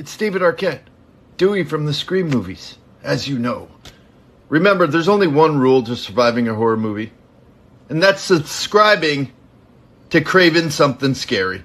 It's David Arquette, Dewey from the Scream movies, as you know. Remember, there's only one rule to surviving a horror movie, and that's subscribing to Craven Something Scary.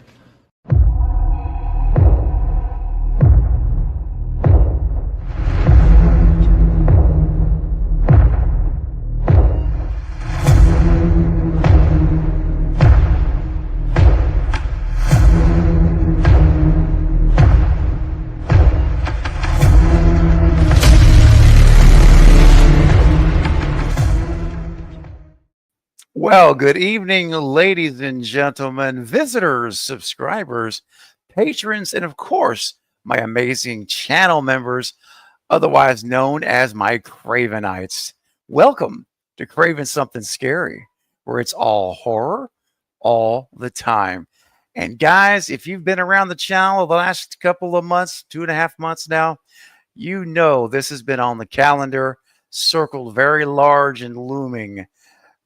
Well, good evening, ladies and gentlemen, visitors, subscribers, patrons, and of course, my amazing channel members, otherwise known as my Cravenites. Welcome to Craven Something Scary, where it's all horror all the time. And guys, if you've been around the channel the last couple of months, 2.5 months now, you know this has been on the calendar, circled very large and looming,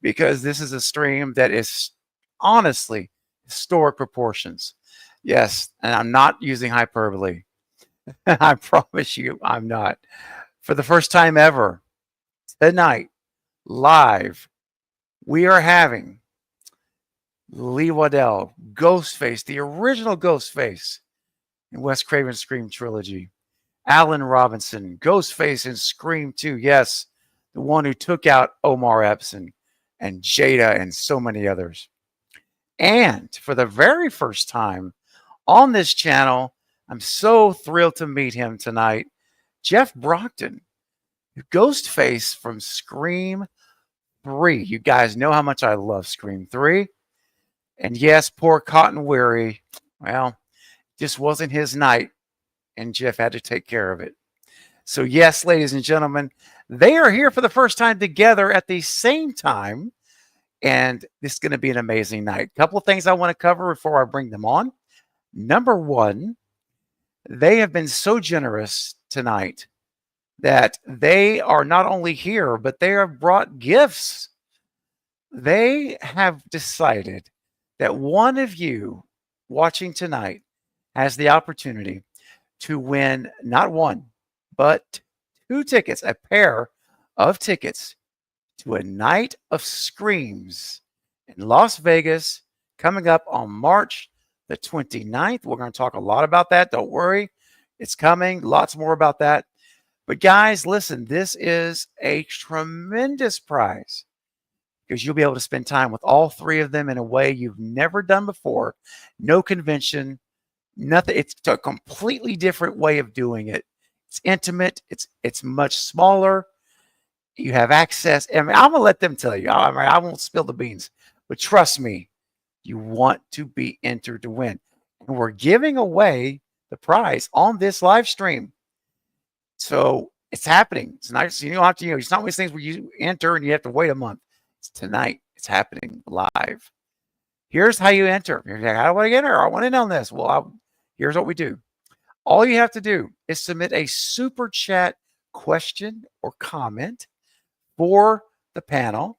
because this is a stream that is honestly historic proportions. Yes, and I'm not using hyperbole. I promise you I'm not. For the first time ever, tonight, live, we are having Lee Waddell, Ghostface, the original Ghostface in Wes Craven's Scream trilogy. Alan Robinson, Ghostface in Scream 2. Yes, the one who took out Omar Epps and Jada and so many others. And for the very first time on this channel, I'm so thrilled to meet him tonight, Jeff Brockton, Ghostface from Scream 3. You guys know how much I love Scream 3. And yes, poor Cotton Weary, well, just wasn't his night, and Jeff had to take care of it. So yes, ladies and gentlemen, they are here for the first time together at the same time, and this is going to be an amazing night. A couple of things I want to cover before I bring them on. Number one, they have been so generous tonight that they are not only here, but they have brought gifts. They have decided that one of you watching tonight has the opportunity to win not one, but 2 tickets, a pair of tickets to a night of screams in Las Vegas coming up on March the 29th. We're going to talk a lot about that. Don't worry. It's coming. Lots more about that. But guys, listen, this is a tremendous prize because you'll be able to spend time with all 3 of them in a way you've never done before. No convention, nothing. It's a completely different way of doing it. It's intimate. It's much smaller. You have access. I mean, I'm going to let them tell you. I won't spill the beans. But trust me, you want to be entered to win. And we're giving away the prize on this live stream. So it's happening. It's not, so you don't have to, it's not one of these things where you enter and you have to wait a month. It's tonight. It's happening live. Here's how you enter. You're like, how do I enter? I want in on this. Well, here's what we do. All you have to do is submit a super chat question or comment for the panel.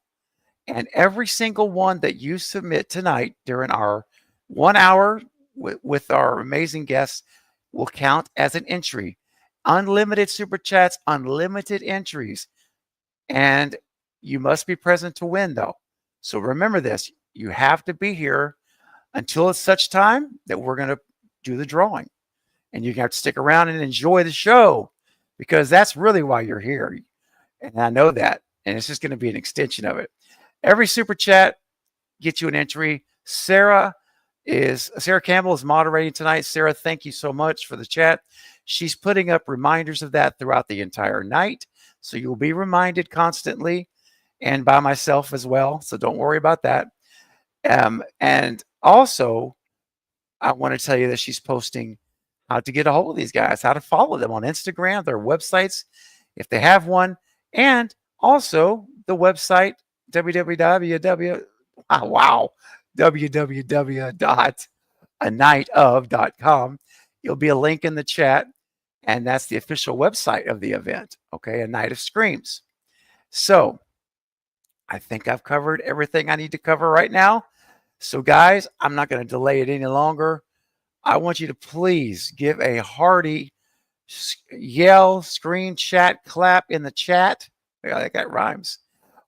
And every single one that you submit tonight during our 1 hour with our amazing guests will count as an entry. Unlimited super chats, unlimited entries. And you must be present to win, though. So remember this. You have to be here until it's such time that we're going to do the drawing. And you have to stick around and enjoy the show because that's really why you're here. And I know that. And it's just going to be an extension of it. Every super chat gets you an entry. Sarah Campbell is moderating tonight. Sarah, thank you so much for the chat. She's putting up reminders of that throughout the entire night. So you'll be reminded constantly, and by myself as well. So don't worry about that. And also, I want to tell you that she's posting how to get a hold of these guys, how to follow them on Instagram, their websites, if they have one, and also the website, www.anightofcom. You'll be a link in the chat, and that's the official website of the event, okay? A Night of Screams. So I think I've covered everything I need to cover right now. So guys, I'm not going to delay it any longer. I want you to please give a hearty yell, scream, chat, clap in the chat. Yeah, that rhymes.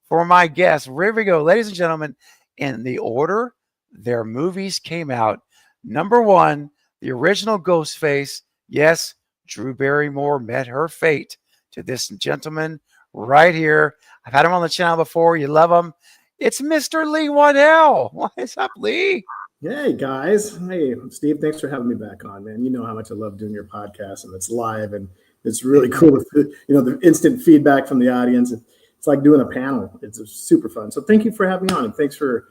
For my guests, here we go, ladies and gentlemen, in the order their movies came out. Number one, the original Ghostface. Yes, Drew Barrymore met her fate to this gentleman right here. I've had him on the channel before. You love him. It's Mr. Lee Waddell. What is up, Lee? Hey, guys. Hey, Steve, thanks for having me back on, man. You know how much I love doing your podcast, and it's live, and it's really cool. The instant feedback from the audience. It's like doing a panel. It's super fun. So thank you for having me on, and thanks for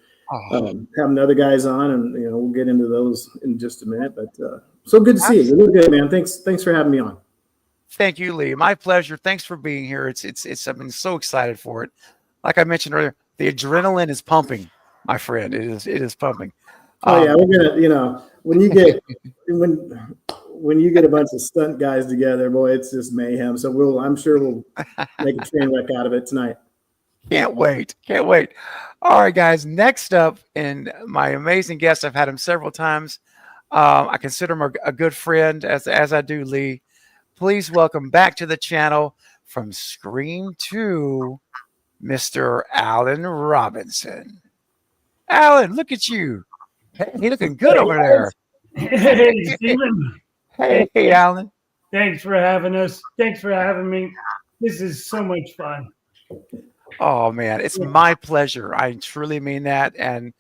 having the other guys on, and we'll get into those in just a minute. But so good to see you. Really good, man. Thanks for having me on. Thank you, Lee. My pleasure. Thanks for being here. It's I've been so excited for it. Like I mentioned earlier, the adrenaline is pumping, my friend. It is pumping. Oh yeah, we're gonna, when you get when you get a bunch of stunt guys together, boy, it's just mayhem. So I'm sure we'll make a train wreck out of it tonight. Can't wait. All right, guys. Next up, and my amazing guest, I've had him several times. I consider him a good friend, as I do, Lee. Please welcome back to the channel from Scream 2, Mr. Alan Robinson. Alan, look at you. Hey, you're looking good over there. Hey, Stephen. Hey, Alan. Thanks for having us. Thanks for having me. This is so much fun. Oh, man. It's my pleasure. I truly mean that. And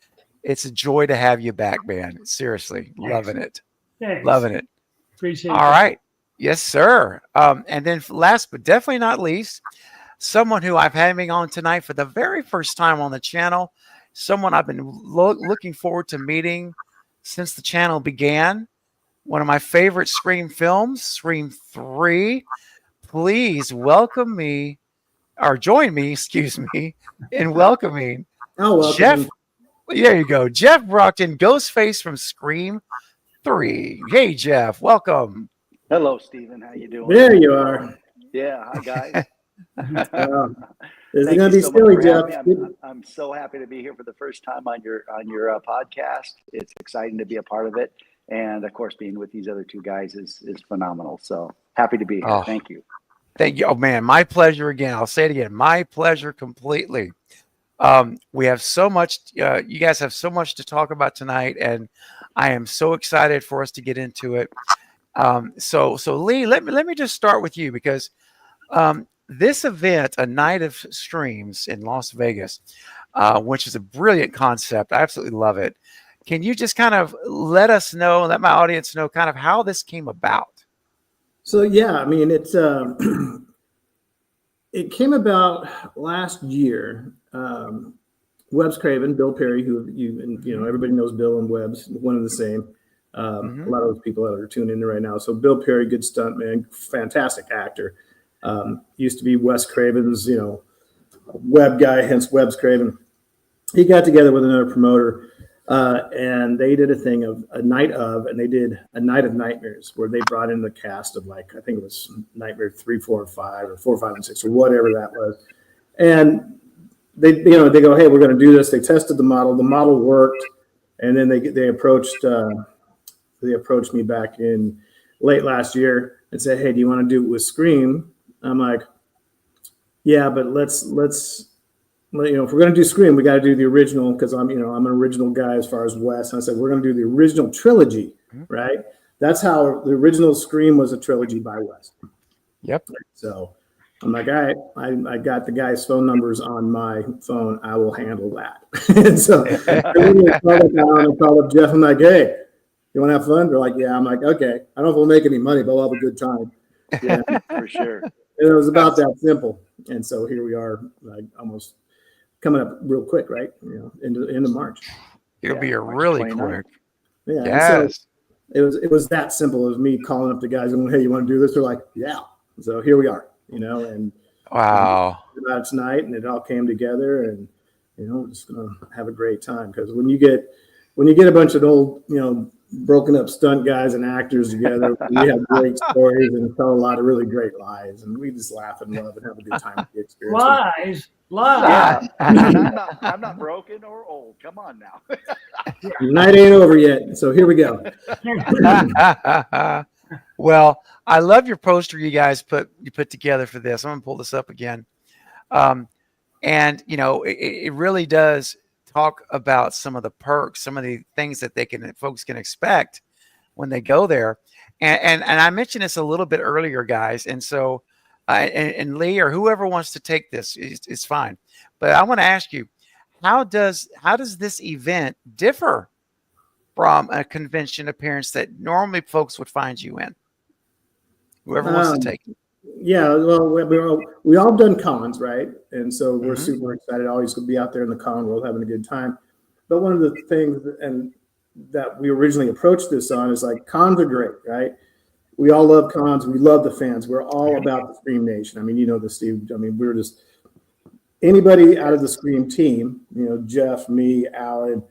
it's a joy to have you back, man. Seriously. Loving it. Thanks. Loving it. Appreciate it. All right. Yes, sir. And then last but definitely not least, someone who I've having on tonight for the very first time on the channel, someone I've been looking forward to meeting since the channel began. One of my favorite Scream films, Scream 3. Please welcome me, or join me, excuse me, in welcoming Jeff. There you go. Jeff Brockton, Ghostface from Scream 3. Hey, Jeff, welcome. Hello, Stephen. How you doing? There you are. Yeah, hi guys. Is it going to be silly, Jeff? I'm so happy to be here for the first time on your podcast. It's exciting to be a part of it, and of course, being with these other two guys is phenomenal. So happy to be here. Oh, thank you. Thank you. Oh man, my pleasure again. I'll say it again. My pleasure completely. We have so much. You guys have so much to talk about tonight, and I am so excited for us to get into it. So Lee, let me just start with you because this event, A Night of Streams in Las Vegas, which is a brilliant concept. I absolutely love it. Can you just kind of let us know, let my audience know kind of how this came about? So, yeah, I mean, it's it came about last year. Webb's Craven, Bill Perry, who everybody knows Bill and Webb's, one and the same. A lot of those people that are tuning in right now. So Bill Perry, good stunt man, fantastic actor. Used to be Wes Craven's, Webb guy, hence Webb's Craven. He got together with another promoter, and they did a thing of a night of, and they did a Night of Nightmares, where they brought in the cast of, like, I think it was Nightmare 3, 4, and 5, or 4, 5, and 6, or whatever that was. And they go, hey, we're going to do this. They tested the model. The model worked, and then they approached me back in late last year and said, hey, do you want to do it with Scream? I'm like, yeah, but let's if we're going to do Scream, we got to do the original, because I'm an original guy as far as Wes. And I said, we're going to do the original trilogy, right? That's how the original Scream was, a trilogy by Wes. Yep. So I'm like, all right, I got the guy's phone numbers on my phone. I will handle that. And so I called up Jeff. I'm like, hey, you want to have fun? They're like, yeah. I'm like, okay. I don't know if we'll make any money, but we'll have a good time. Yeah, for sure. And it was about that simple. And so here we are, like, almost coming up real quick, right? Into March. It'll be a really quick. Yeah. Yes. So it was that simple as me calling up the guys and, hey, you want to do this? They're like, yeah. So here we are, and wow. About tonight, and it all came together, and we're just gonna have a great time, because when you get a bunch of old, broken up stunt guys and actors together, we have great stories and tell a lot of really great lies, and we just laugh and love and have a good time with the experience. Lies. Yeah. I'm not broken or old. Come on now. The night ain't over yet, so here we go. Well, I love your poster you guys put together for this. I'm gonna pull this up again. Um, and it really does talk about some of the perks, some of the things that folks can expect when they go there. And I mentioned this a little bit earlier, guys. And so, and Lee or whoever wants to take this is fine. But I want to ask you, how does this event differ from a convention appearance that normally folks would find you in? Whoever wants to take it. Yeah, well, we all done cons, right? And so we're Mhm. super excited. Always going to be out there in the con world having a good time. But one of the things that we originally approached this on is like cons are great, right? We all love cons. We love the fans. We're all about the Scream Nation. I mean, you know this, Steve. I mean, we're just anybody out of the Scream team. You know, Jeff, me, Alan,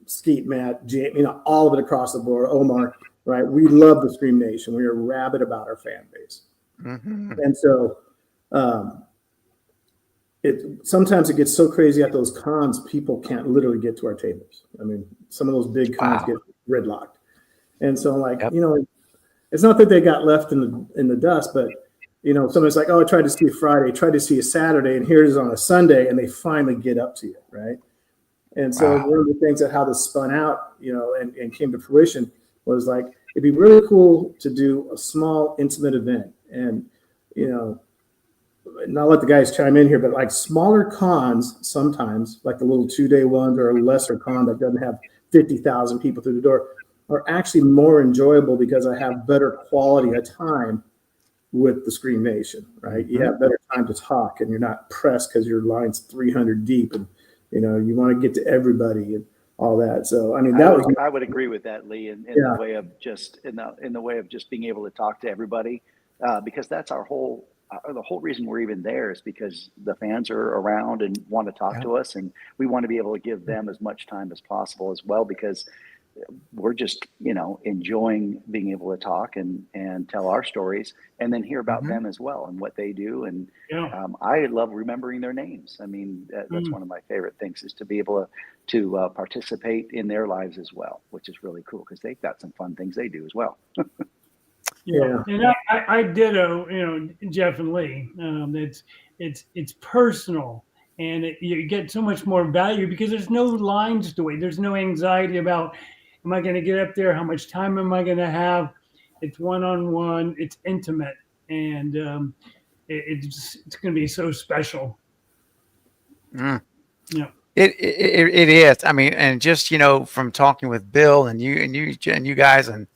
Skeet, Matt, Jay, all of it across the board. Omar, right? We love the Scream Nation. We are rabid about our fan base. Mm-hmm. And so sometimes it gets so crazy at those cons, people can't literally get to our tables. I mean, some of those big cons get gridlocked. And so like, it's not that they got left in the dust, but somebody's like, oh, I tried to see a Friday, tried to see a Saturday, and here it is on a Sunday, and they finally get up to you, right? And so one of the things that how this spun out, and came to fruition was like, it'd be really cool to do a small, intimate event. And, and I'll let the guys chime in here, but like smaller cons sometimes, like the little 2-day ones or a lesser con that doesn't have 50,000 people through the door, are actually more enjoyable because I have better quality of time with the Scream Nation, right? Mm-hmm. You have better time to talk and you're not pressed because your line's 300 deep and, you want to get to everybody and all that. So, I mean, I would agree with that, Lee, in the way of just in the way of just being able to talk to everybody, because that's our whole the whole reason we're even there is because the fans are around and want to talk to us, and we want to be able to give them as much time as possible as well, because we're just enjoying being able to talk and tell our stories and then hear about them as well and what they do. And I love remembering their names. I mean, that's one of my favorite things, is to be able to participate in their lives as well, which is really cool because they've got some fun things they do as well. And I ditto, Jeff and Lee. It's personal, and you get so much more value because there's no lines to wait. There's no anxiety about, am I going to get up there? How much time am I going to have? It's one-on-one. It's intimate, and it's going to be so special. Yeah. It is. I mean, and just from talking with Bill and you guys and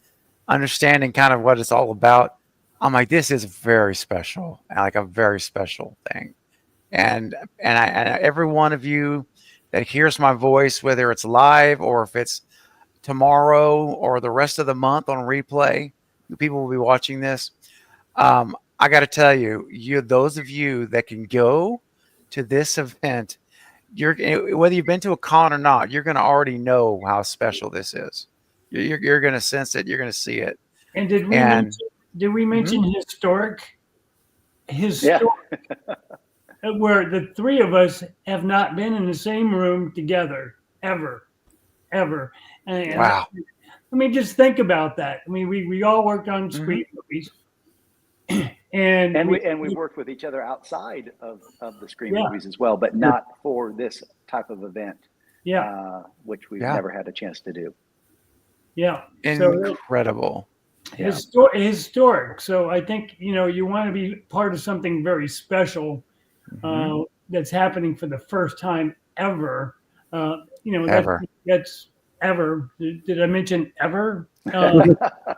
understanding kind of what it's all about, I'm like, this is very special, like a very special thing. And every one of you that hears my voice, whether it's live or if it's tomorrow or the rest of the month on replay, people will be watching this. I got to tell you, those of you that can go to this event, whether you've been to a con or not, you're going to already know how special this is. You're going to sense it. You're going to see it. And did we mention historic? Where the three of us have not been in the same room together ever. And wow. I mean, just think about that. I mean, we all worked on Scream movies. And we worked with each other outside of the Scream movies as well, but not for this type of event, which we've never had a chance to do. Yeah. Incredible. Historic. So I think, you want to be part of something very special that's happening for the first time ever. Ever. That's ever. Did I mention ever?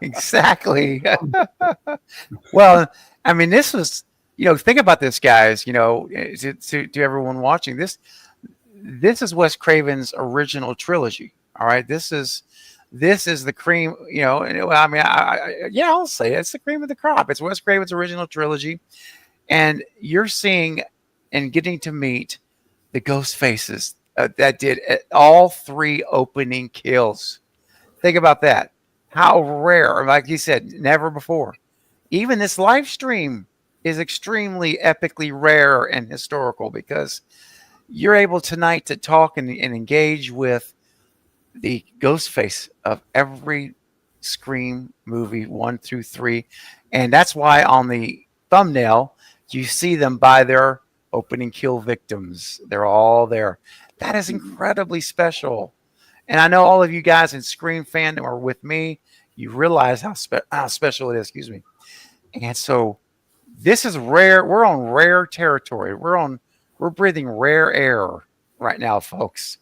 Exactly. Well, I mean, this was, think about this, guys, to everyone watching this. This is Wes Craven's original trilogy. All right. This is the cream, I mean, I'll say it's the cream of the crop. It's Wes Craven's original trilogy. And you're seeing and getting to meet the ghost faces that did all 3 opening kills. Think about that. How rare, like you said, never before. Even this live stream is extremely epically rare and historical because you're able tonight to talk and engage with the ghost face of every Scream movie 1 through 3. And that's why on the thumbnail, you see them by their opening kill victims. They're all there. That is incredibly special. And I know all of you guys in Scream fandom are with me. You realize how special it is. Excuse me. And so this is rare. We're on rare territory. We're breathing rare air right now, folks.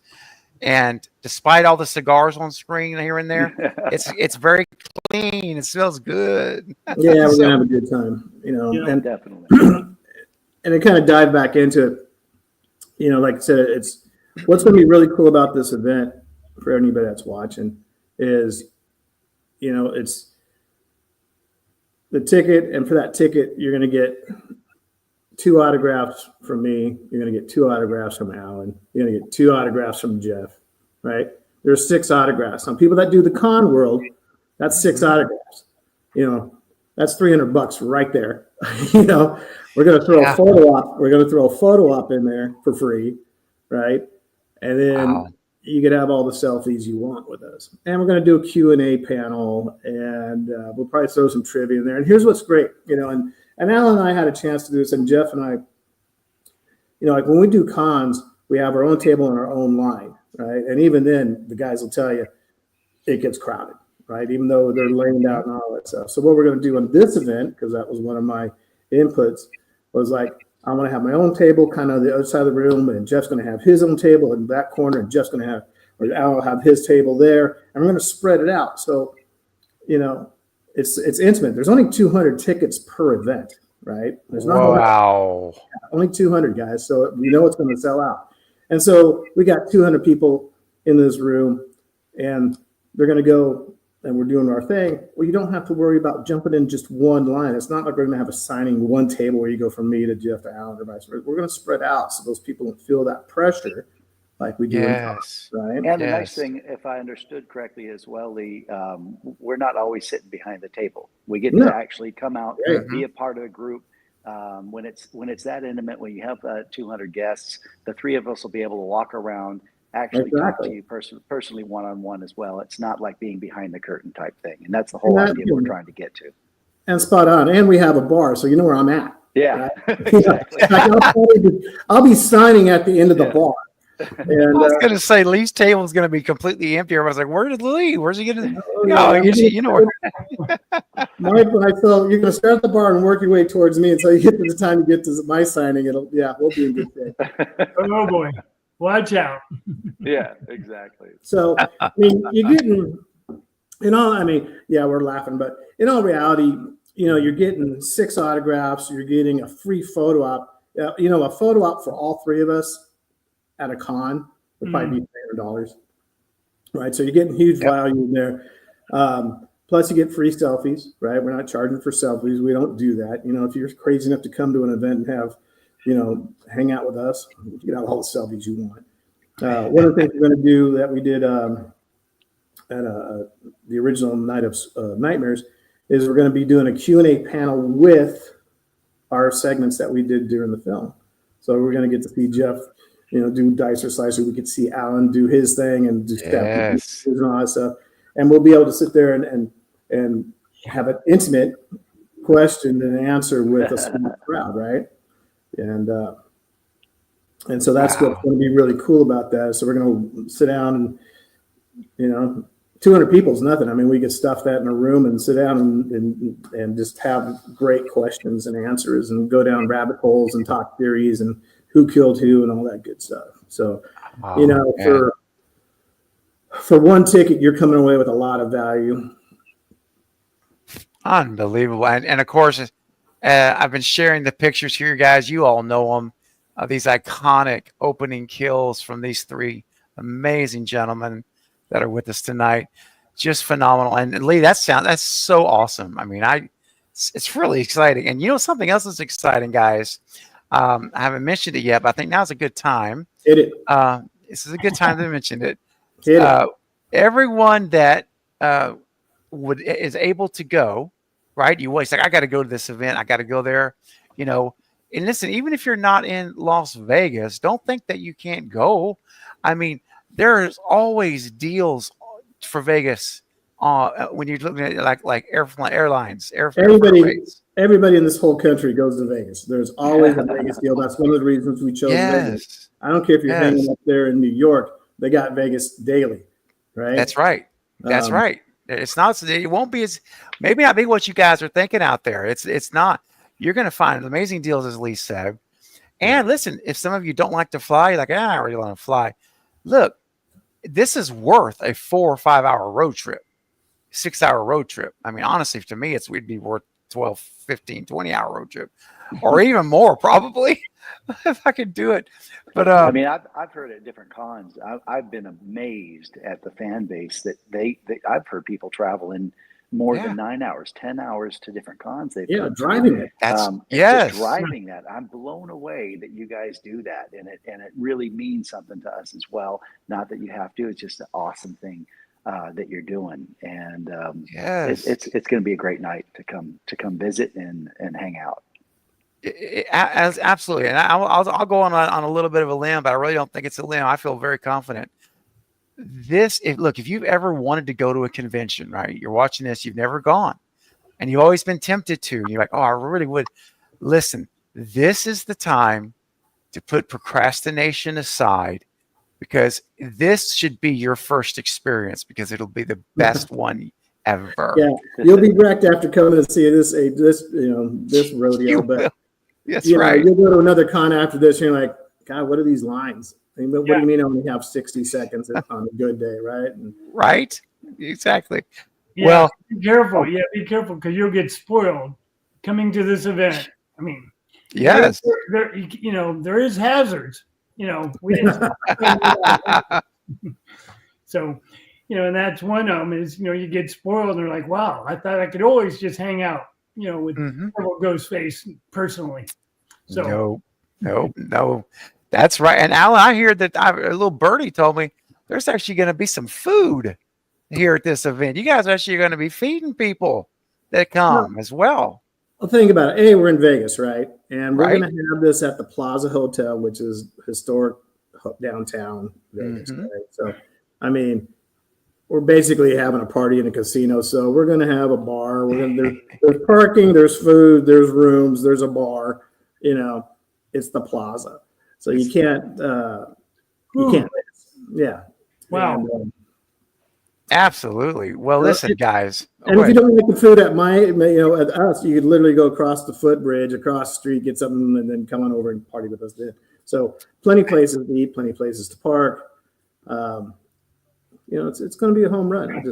And despite all the cigars on screen here and there, it's very clean. It smells good. Yeah, we're gonna have a good time, and definitely. And it kind of dive back into it. Like I said, it's what's going to be really cool about this event for anybody that's watching is, it's the ticket, and for that ticket, you're going to get 2 autographs from me. You're going to get 2 autographs from Alan. You're going to get 2 autographs from Jeff, right? There's 6 autographs. Some people that do the con world, that's 6 autographs. That's $300 right there. We're going to throw a photo op. We're going to throw a photo op in there for free, right? And then you could have all the selfies you want with us. And we're going to do a Q&A panel, and we'll probably throw some trivia in there. And here's what's great, and Alan and I had a chance to do this, and Jeff and I, like when we do cons, we have our own table and our own line, right? And even then, the guys will tell you it gets crowded, right? Even though they're laying out and all that stuff. So what we're going to do on this event, because that was one of my inputs, was like, I want to have my own table kind of the other side of the room, and Jeff's going to have his own table in that corner, and Jeff's going to have, or Al will have his table there, and we're going to spread it out. So, it's intimate. There's only 200 tickets per event, right? There's not only 200 guys, so we know it's going to sell out. And so we got 200 people in this room, and they're going to go, and we're doing our thing. Well, you don't have to worry about jumping in just one line. It's not like we're going to have a signing one table where you go from me to Jeff to Alan or vice versa. We're going to spread out so those people don't feel that pressure like we do in college, right? And the nice thing, if I understood correctly as well, Lee, we're not always sitting behind the table. We get to actually come out and be a part of a group. When it's that intimate, when you have 200 guests, the 3 of us will be able to walk around, actually talk to you personally one-on-one as well. It's not like being behind the curtain type thing. And that's the whole idea we're trying to get to. And spot on. And we have a bar, so you know where I'm at. Yeah, right? Exactly. I'll be signing at the end of the bar. And, I was going to say Lee's table is going to be completely empty. I was like, "Where did Lee? Where's he going to?" You know where. Mike, so you're going to start at the bar and work your way towards me until you get to the time you get to my signing. We'll be in good shape. Oh boy, watch out! Yeah, exactly. So you're getting, we're laughing, but in all reality, you're getting 6 autographs. You're getting a free photo op. A photo op for all 3 of us at a con would probably be $300, right? So you're getting huge value in there. Plus you get free selfies, right? We're not charging for selfies. We don't do that. If you're crazy enough to come to an event and have, hang out with us, you can have all the selfies you want. One of the things we're going to do that we did at the original Night of Nightmares is we're going to be doing a Q&A panel with our segments that we did during the film. So we're going to get to see Jeff, do Dice or Slicer. We could see Alan do his thing and do and all that stuff. And we'll be able to sit there and have an intimate question and answer with a small crowd, right? And so that's what's going to be really cool about that. So we're going to sit down and, 200 people is nothing. I mean, we could stuff that in a room and sit down and just have great questions and answers and go down rabbit holes and talk theories and who killed who and all that good stuff. So, for one ticket, you're coming away with a lot of value. Unbelievable. And of course, I've been sharing the pictures here, guys. You all know them. These iconic opening kills from these 3 amazing gentlemen that are with us tonight. Just phenomenal. And Lee, that's so awesome. I mean, it's really exciting. And something else that's exciting, guys. I haven't mentioned it yet, but I think now's a good time. Hit it. This is a good time to mention it. Hit it. Everyone that is able to go, right? It's like, I got to go to this event. I got to go there, And listen, even if you're not in Las Vegas, don't think that you can't go. I mean, there's always deals for Vegas when you're looking at like airlines, Everybody, airways. everybody in this whole country goes to Vegas. There's always a Vegas deal. That's one of the reasons we chose Vegas. Yes, I don't care if you're yes, hanging up there in New York. They got Vegas daily, right? that's right. That's Um, right. It's not. It won't be as maybe not be what you guys are thinking out there. It's not. You're going to find amazing deals, as Lee said. And listen, if some of you don't like to fly, you're like, I don't really want to fly. Look, this is worth a 4 or 5 hour road trip, 6 hour road trip. I mean, honestly, to me, we'd be worth 12, 15, 20 hour road trip or even more probably if I could do it. But I mean, I've heard at different cons, I've been amazed at the fan base that I've heard people travel in more than 9 hours, 10 hours to different cons. They've driving it. That's just driving that. I'm blown away that you guys do that, and it really means something to us as well. Not that you have to; it's just an awesome thing that you're doing, and it's going to be a great night to come visit and hang out. Absolutely, and I'll go on a little bit of a limb, but I really don't think it's a limb. I feel very confident. If you've ever wanted to go to a convention, right? You're watching this, you've never gone, and you've always been tempted to, and you're like, oh, I really would. Listen, this is the time to put procrastination aside, because this should be your first experience, because it'll be the best one ever. Yeah, you'll be wrecked after coming to see this rodeo, but that's right. You'll go to another con after this, and you're like, God, what are these lines? I mean, what do you mean I only have 60 seconds on a good day, right? Right, exactly. Yeah, well, be careful. Yeah, be careful, because you'll get spoiled coming to this event. I mean, yes, there is hazards. We didn't. So, and that's one of them is, you get spoiled and they're like, wow, I thought I could always just hang out, with Ghostface personally. So no, that's right. And Alan, I hear that a little birdie told me there's actually going to be some food here at this event. You guys are actually going to be feeding people that come as well. Well, think about it. We're in Vegas, right? And we're going to have this at the Plaza Hotel, which is historic downtown Vegas, right? So, I mean, we're basically having a party in a casino. So we're going to have a bar. There's parking, there's food, there's rooms, there's a bar. It's the Plaza. So you can't miss. Yeah. Wow. And, absolutely. Well, listen, guys. And if you don't like the food at at us, you could literally go across the footbridge, across the street, get something, and then come on over and party with us then. So plenty of places to eat, plenty of places to park. It's going to be a home run.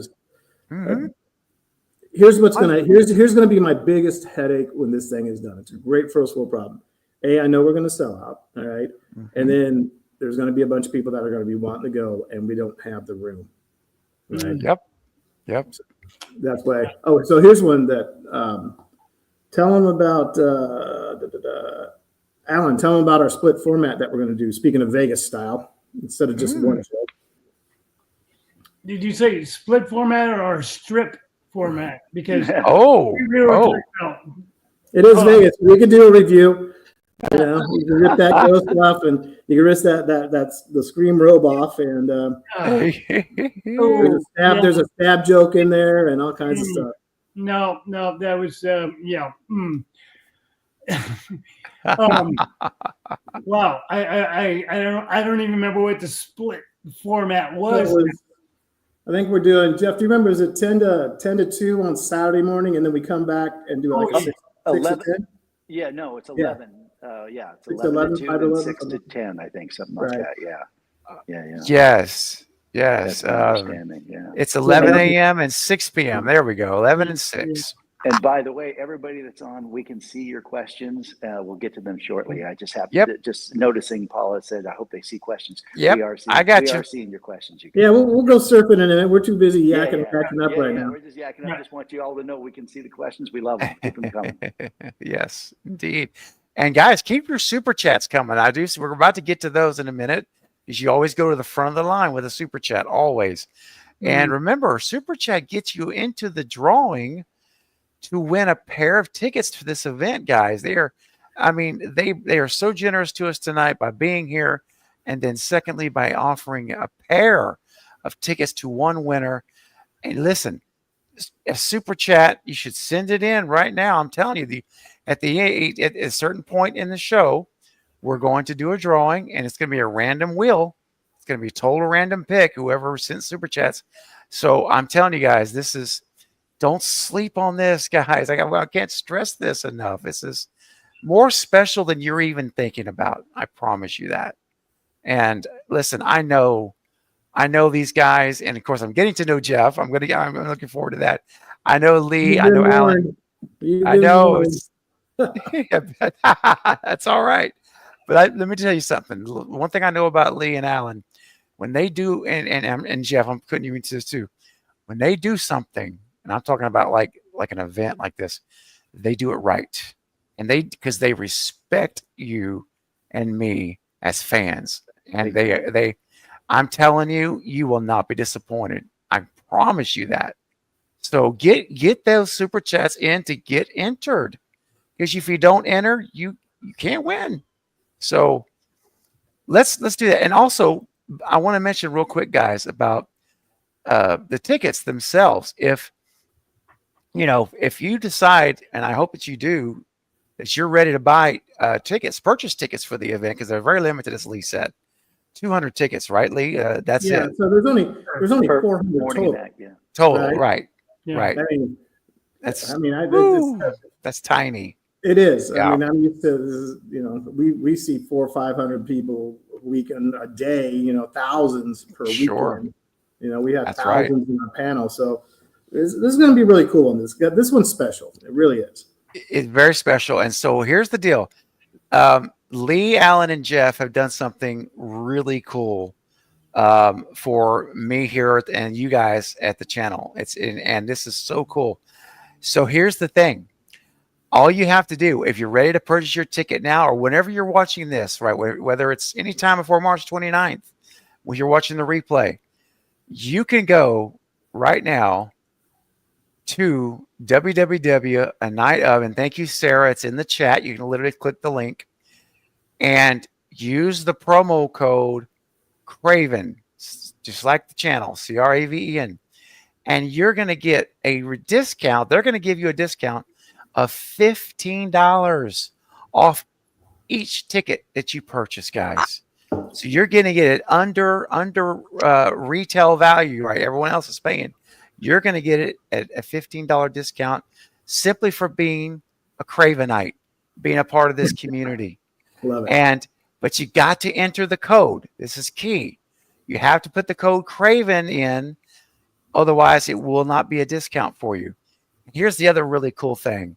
Here's going to be my biggest headache when this thing is done. It's a great first world problem. I know we're going to sell out, all right? And then there's going to be a bunch of people that are going to be wanting to go, and we don't have the room. Right? Yep. So that's why. Oh, so here's one that tell them about Alan. Tell them about our split format that we're going to do. Speaking of Vegas style, instead of just one show. Did you say split format or strip format? Because it is Vegas. We could do a review. You can rip that ghost off, and you can rip that's the scream robe off, and there's a stab joke in there, and all kinds of stuff. No, that was wow, I don't even remember what the split format was. I think we're doing, Jeff, do you remember, is it 10 to 2 on Saturday morning, and then we come back and do like 6 to 10? Yeah, no, it's 11. It's 11 to 2 and 6 to 10, I think, something like that. Yeah. Yes. That's my understanding. Yeah. It's 11 a.m. and 6 p.m. There we go. 11 and 6. And by the way, everybody that's on, we can see your questions. We'll get to them shortly. I just happened just noticing Paula said, I hope they see questions. Yep, I are seeing your questions. We'll go surfing in a minute. We're too busy yakking up right now. We're just yakking up. I just want you all to know we can see the questions. We love them. Keep them coming. Yes, indeed. And guys, keep your super chats coming. We're about to get to those in a minute, because you always go to the front of the line with a super chat, always. And remember, super chat gets you into the drawing to win a pair of tickets for this event, guys. They are so generous to us tonight by being here, and then secondly by offering a pair of tickets to one winner. And listen, a super chat, you should send it in right now. I'm telling you, at a certain point in the show, we're going to do a drawing, and it's going to be a random wheel. It's going to be a total random pick, whoever sent super chats. So I'm telling you guys, don't sleep on this, guys. I can't stress this enough. This is more special than you're even thinking about. I promise you that. And listen, I know these guys, and of course, I'm getting to know Jeff. I'm looking forward to that. I know Lee. I know Alan. I know. That's all right. But let me tell you something. One thing I know about Lee and Alan, when they do, and Jeff, I'm putting you into this too. When they do something, and I'm talking about like an event like this, they do it right, and because they respect you and me as fans, and I'm telling you, you will not be disappointed. I promise you that. So get those super chats in to get entered, because if you don't enter, you can't win. So let's do that. And also, I want to mention real quick, guys, about the tickets themselves. If you decide, and I hope that you do, that you're ready to buy purchase tickets for the event, because they're very limited, as Lee said. 200 tickets, right, Lee? That's it. So there's only 400 total. Total, right? Yeah. Right. That's tiny. It is. Yeah. I mean, I'm used to we see 400 or 500 people a week and a day. Thousands per weekend. We have thousands in our panel. So this is going to be really cool. And this one's special. It really is. It's very special. And so here's the deal. Lee, Alan, and Jeff have done something really cool for me here and you guys at the channel. And this is so cool. So here's the thing. All you have to do, if you're ready to purchase your ticket now, or whenever you're watching this, right, whether it's any time before March 29th, when you're watching the replay, you can go right now to www.anightofand and thank you, Sarah. It's in the chat. You can literally click the link and use the promo code Craven, just like the channel, CRAVEN, and you're going to get a discount. They're going to give you a discount of $15 off each ticket that you purchase, guys. So you're going to get it under retail value, right? Everyone else is paying. You're going to get it at a $15 discount simply for being a Cravenite, being a part of this community. Love it. But you got to enter the code. This is key. You have to put the code Craven in, otherwise it will not be a discount for you. Here's the other really cool thing.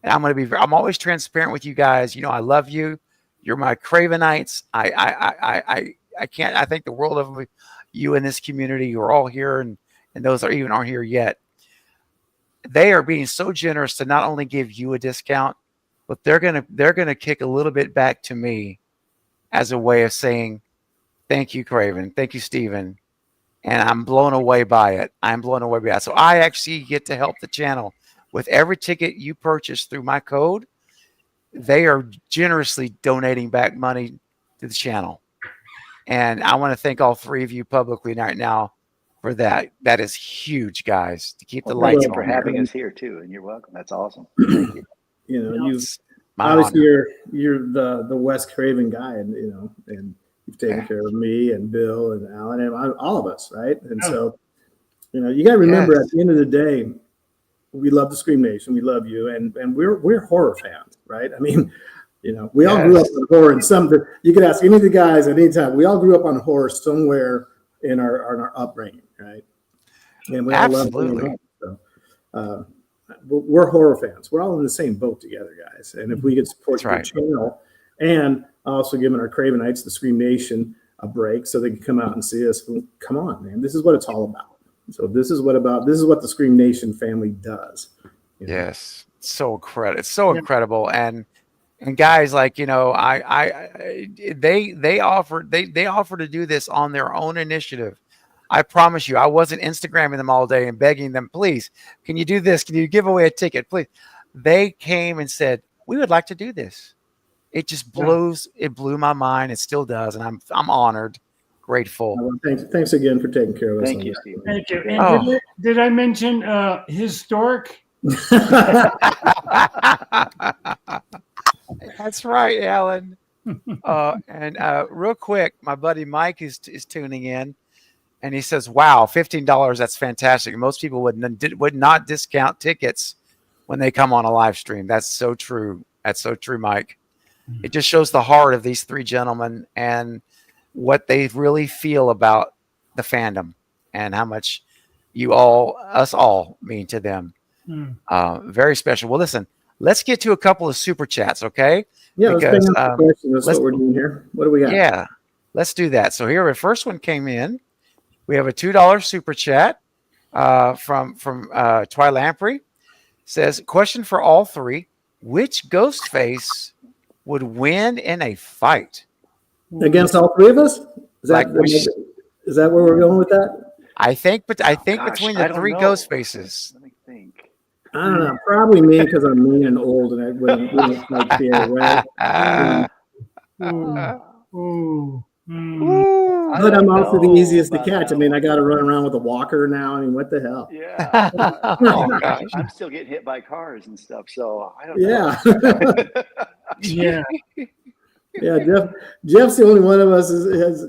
And I'm always transparent with you guys. I love you. You're my Cravenites. I think the world of you in this community. You're all here, and those that aren't here yet. They are being so generous to not only give you a discount, but they're gonna kick a little bit back to me as a way of saying, thank you, Craven. Thank you, Stephen. And I'm blown away by it. So I actually get to help the channel with every ticket you purchase through my code. They are generously donating back money to the channel. And I want to thank all three of you publicly right now for that. That is huge, guys, to keep the lights on. Thank you for having us here too. And you're welcome. That's awesome. Thank you. Obviously you're the West Craven guy, and you've taken care of me and Bill and Alan and all of us, right? And so, you got to remember, at the end of the day, we love the Scream Nation. We love you, and we're horror fans, right? I mean, we all grew up on horror, and you could ask any of the guys at any time. We all grew up on horror somewhere in our upbringing, right? And we all love horror. So, we're horror fans. We're all in the same boat together, guys. And if we could support the channel, and also giving our Cravenites, the Scream Nation, a break so they can come out and see us. Come on, man. This is what it's all about. So this is what the Scream Nation family does. Yes. So incredible. It's so incredible. And guys, like, they offer to do this on their own initiative. I promise you, I wasn't Instagramming them all day and begging them, please, can you do this? Can you give away a ticket? Please. They came and said, we would like to do this. It just blew my mind. It still does. And I'm honored, Grateful. Well, thanks again for taking care of us. Thank you, Steve. Thank you. And did I mention historic? That's right, Alan. And real quick, my buddy Mike is tuning in, and he says, "Wow, $15. That's fantastic. Most people would not discount tickets when they come on a live stream." That's so true. That's so true, Mike. It just shows the heart of these three gentlemen and what they really feel about the fandom and how much us all mean to them. Very special. Well, listen, let's get to a couple of super chats, okay? Yeah, because that's what we're doing here. What do we got? Yeah, let's do that. So here, the first one came in. We have a $2 super chat from Twy Lamprey. Says, question for all three: which ghost face would win in a fight against all three of us? Is that where we're going with that? I think between the three ghost faces. Let me think. I don't know. Probably me because I'm mean and old, and I wouldn't like the way. But I'm also the easiest to catch. I mean, I got to run around with a walker now. I mean, what the hell? Yeah. Oh, gosh. I'm still getting hit by cars and stuff, so I don't know. Yeah. Yeah, Jeff's the only one of us has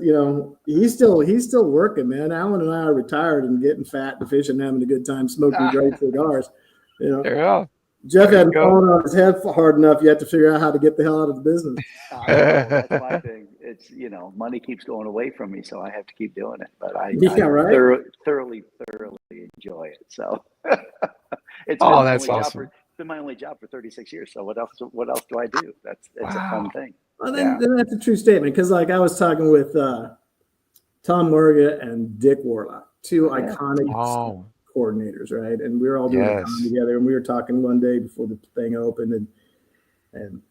he's still working, man. Alan and I are retired and getting fat and fishing, having a good time, smoking great cigars. Yeah. Jeff hadn't fallen on his head hard enough yet to figure out how to get the hell out of the business. That's my thing. It's money keeps going away from me, so I have to keep doing it. But I thoroughly enjoy it. So it's that's awesome. It's been my only job for 36 years. So what else do I do? It's a fun thing. Well, then that's a true statement, because like I was talking with Tom Morga and Dick Warlock, two iconic coordinators, right? And we were all doing it together, and we were talking one day before the thing opened, and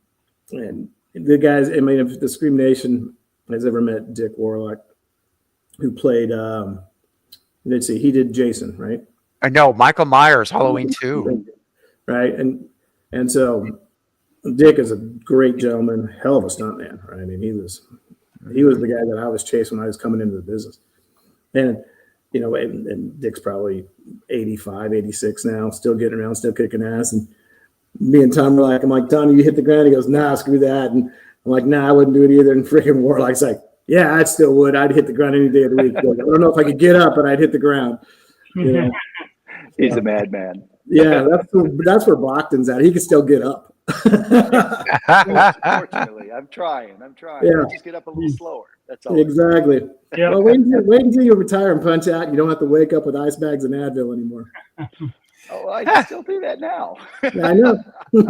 the guys. I mean, if the Scream Nation has ever met Dick Warlock, who played, let's see, he did Jason, right? I know Michael Myers, Halloween 2, right? And so Dick is a great gentleman, hell of a stuntman, right? I mean, he was the guy that I was chasing when I was coming into the business, and and Dick's probably 85, 86 now, still getting around, still kicking ass. And me and Tom were like, I'm like, Tom, you hit the ground? He goes, nah, screw that. And I'm like, nah, I wouldn't do it either. And freaking Warlock's like, yeah, I still would. I'd hit the ground any day of the week. I don't know if I could get up, but I'd hit the ground. He's a madman. Yeah, that's where Brockton's at. He can still get up. Fortunately, I'm trying. Yeah. Just get up a little slower. That's all. Exactly. Yeah. Well, wait until you retire and punch out. You don't have to wake up with ice bags and Advil anymore. Oh, I can still do that now. Yeah, I know. Don't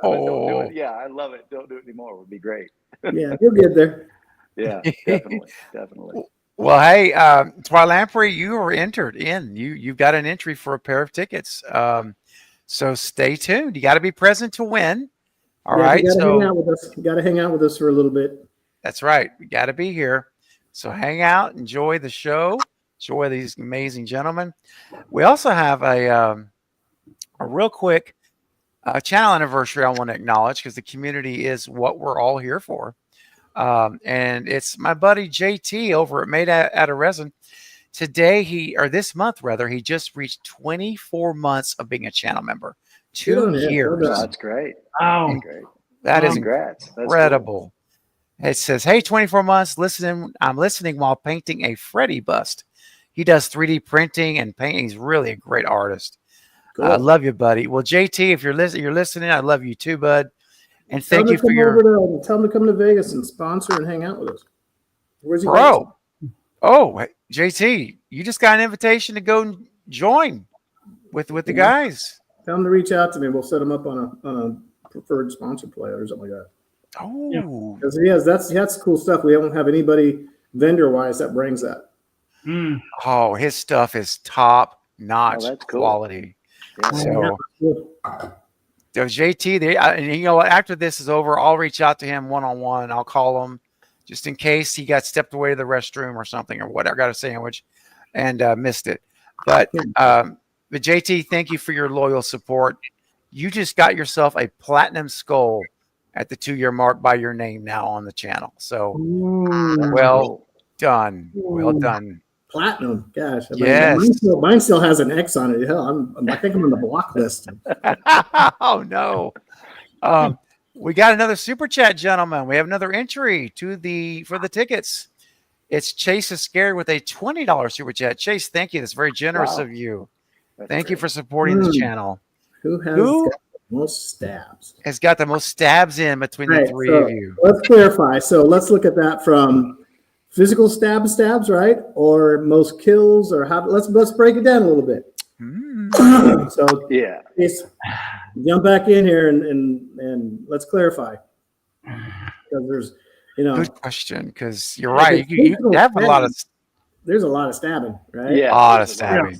do it. Yeah, I love it. Don't do it anymore. It would be great. Yeah, you'll get there. Yeah, definitely. Well, hey, Twy Lamprey, you are entered in. You've got an entry for a pair of tickets. So stay tuned. You got to be present to win. All right. You got to hang out with us for a little bit. That's right. We got to be here. So hang out, enjoy the show, enjoy these amazing gentlemen. We also have a real quick channel anniversary I want to acknowledge, because the community is what we're all here for. And it's my buddy JT over at Made Out of Resin. This month, he just reached 24 months of being a channel member. 2 years. That's great. Wow. That is Congrats. incredible. Cool. It says, hey, 24 months I'm listening while painting a Freddy bust. He does 3D printing and painting. He's really a great artist. Cool. I love you, buddy. Well, JT, if you're listening, I love you too, bud. And thank you for tell him to come to Vegas and sponsor and hang out with us. Where's he? Bro. Oh, JT, you just got an invitation to go and join with the guys. Tell him to reach out to me. We'll set him up on a preferred sponsor play or something like that. Oh, because that's cool stuff. We don't have anybody vendor wise that brings that. Oh, his stuff is top notch quality. Cool. Yeah. So JT, and you know what? After this is over, I'll reach out to him one-on-one. I'll call him just in case he got stepped away to the restroom or something or whatever. Got a sandwich and missed it. But JT, thank you for your loyal support. You just got yourself a platinum skull at the 2-year mark by your name now on the channel. So, done. Well done. Platinum. Gosh. I mean, Yes. mine still has an X on it. Hell, I think I'm on the block list. Oh no. We got another super chat, gentlemen. We have another entry for the tickets. It's Chase is Scared with a $20 super chat. Chase, thank you. That's very generous of you. Thank you for supporting this channel. Who has got the most stabs? Has got the most stabs in between the three of you. Let's clarify. So let's look at that from physical stabs, right? Or most kills, or how? Let's break it down a little bit. So yeah, jump back in here and let's clarify, because there's good question, because you're right. You have a lot of. There's a lot of stabbing, right? Yeah, a lot of stabbing.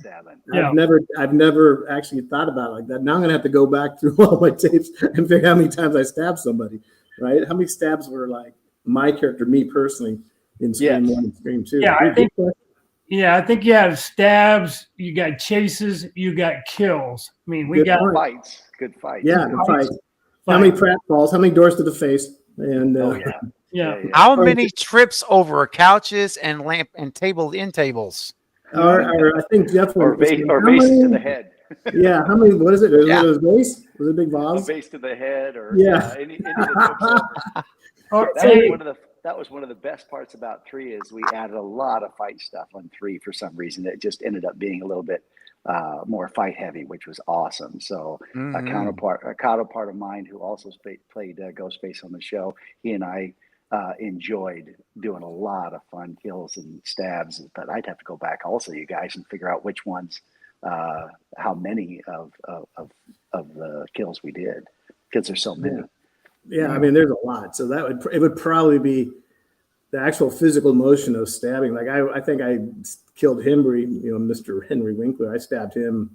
I've never actually thought about it like that. Now I'm gonna have to go back through all my tapes and figure out how many times I stabbed somebody, right? How many stabs were like my character, me personally, in Scream 1 and Scream 2? Yeah, I think you have stabs, you got chases, you got kills. I mean, we got fights, good fights. Yeah, good fights. How many pratfalls? How many doors to the face? And how many trips over couches and tables? Or I think Jeff or bases to the head. Yeah, how many? What is it? Was it a vase? Was it a big vase? A vase to the head, or any that was one of the best parts about 3 is we added a lot of fight stuff on 3 for some reason. It just ended up being a little bit more fight heavy, which was awesome. So a counterpart of mine who also played Ghostface on the show, he and I enjoyed doing a lot of fun kills and stabs. But I'd have to go back also, you guys, and figure out which ones, how many of the kills we did, because there's so many. Yeah, I mean, there's a lot. So it would probably be the actual physical motion of stabbing. Like I think I killed Henry, Mr. Henry Winkler. I stabbed him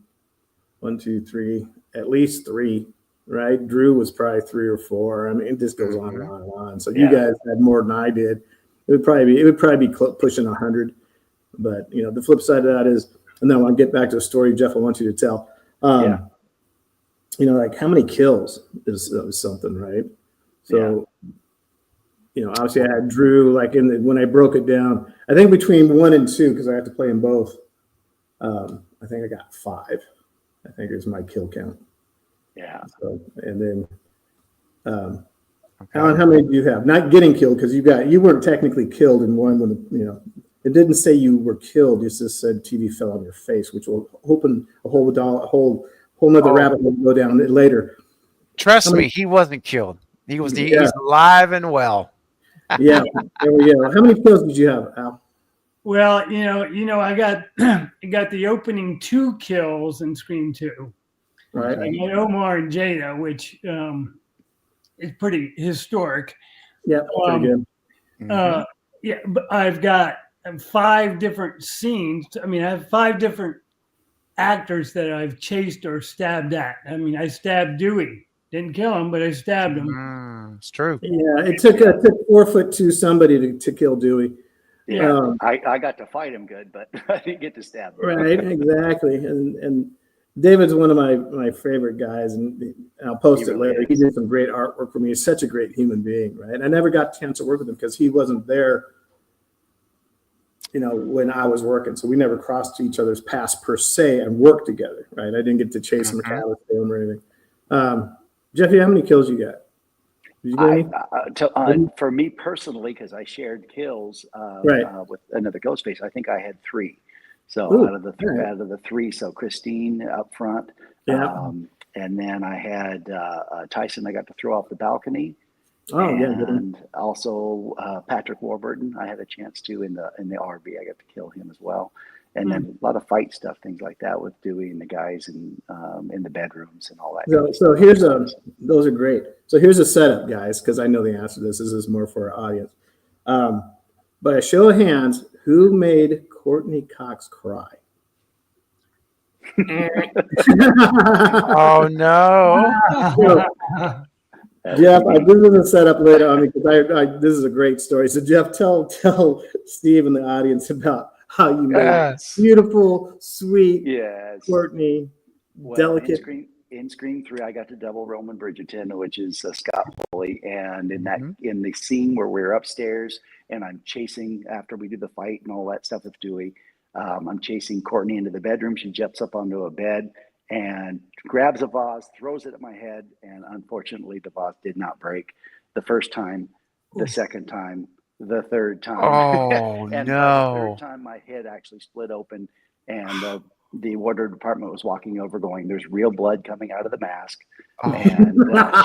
1, 2, 3, at least 3, right? Drew was probably 3 or 4. I mean, it just goes on and on and on. So you guys had more than I did. It would probably be pushing 100. But the flip side of that is, and then I'll get back to a story, Jeff, I want you to tell. Like how many kills is something, right? So, obviously I had Drew, like when I broke it down, I think between 1 and 2, because I have to play in both. I think I got 5. I think is my kill count. Yeah. So, and then, Alan, how many do you have? Not getting killed, because you weren't technically killed in one when it didn't say you were killed. It just said TV fell on your face, which will open a whole nother rabbit hole to go down later. Trust me, he wasn't killed. He's alive and well. Yeah, there we go. How many kills did you have, Al? Well, I got the opening 2 kills in Scream 2. Right. I got Omar and Jada, which is pretty historic. Yeah, pretty good. Yeah, but I've got 5 different scenes. I mean, I have 5 different actors that I've chased or stabbed at. I mean, I stabbed Dewey. Didn't kill him, but I stabbed him. It's true. Yeah, it took 4'2" somebody to kill Dewey. Yeah, I got to fight him good, but I didn't get to stab him. Right, exactly. And David's one of my favorite guys, and I'll post it later. He did some great artwork for me. He's such a great human being, right? And I never got a chance to work with him because he wasn't there, when I was working. So we never crossed each other's paths per se and worked together, right? I didn't get to chase him or catalyst him or anything. Jeffy, how many kills you got? Did you get for me personally, because I shared kills with another Ghostface, I think I had 3. So out of the 3, so Christine up front, and then I had Tyson. I got to throw off the balcony. And also Patrick Warburton. I had a chance to in the RV. I got to kill him as well. And then a lot of fight stuff, things like that with Dewey and the guys in the bedrooms and all that. So those are great. So here's a setup, guys, because I know the answer to this. This is more for our audience. By a show of hands, who made Courtney Cox cry? Oh no. Jeff, this is a setup later on because this is a great story. So Jeff, tell Steve and the audience about how you made beautiful, sweet Courtney, delicate. In Scream 3, I got to double Roman Bridgerton, which is Scott wonderfully. And in the scene where we're upstairs and I'm chasing after we do the fight and all that stuff with Dewey, I'm chasing Courtney into the bedroom. She jumps up onto a bed and grabs a vase, throws it at my head, and unfortunately the vase did not break the first time, the second time, the third time. Oh, and no. by the third time my head actually split open, and the wardrobe department was walking over going, "There's real blood coming out of the mask." And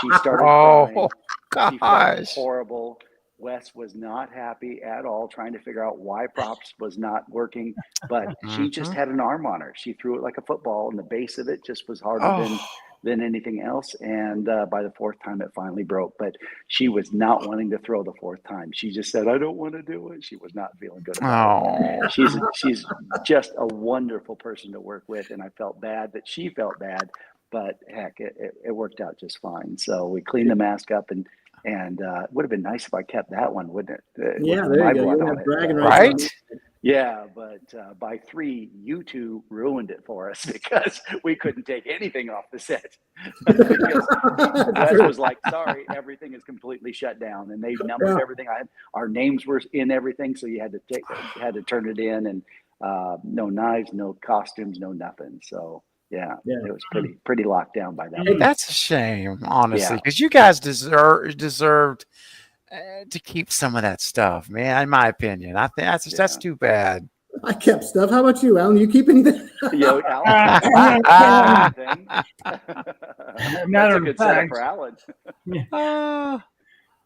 she started crying. She felt horrible. Wes was not happy at all, trying to figure out why props was not working, but she just had an arm on her. She threw it like a football, and the base of it just was harder than anything else. And by the fourth time, it finally broke. But she was not wanting to throw the fourth time. She just said, "I don't want to do it." She was not feeling good about it. She's just a wonderful person to work with, and I felt bad that she felt bad. But heck, it worked out just fine. So we cleaned the mask up, and it would have been nice if I kept that one, wouldn't it? Yeah, there you go. You have bragging right? Yeah, but by 3, you two ruined it for us because we couldn't take anything off the set. Because Wes was like, "Sorry, everything is completely shut down," and they numbered everything. Our names were in everything, so you had to turn it in, and no knives, no costumes, no nothing. So. Yeah, it was pretty locked down by that point. That's a shame, honestly, because you guys deserved to keep some of that stuff, man. In my opinion, I think that's too bad. I kept stuff. How about you, Alan? You keep anything? Yo, Alan. Matter a of good fact, setup for Alan.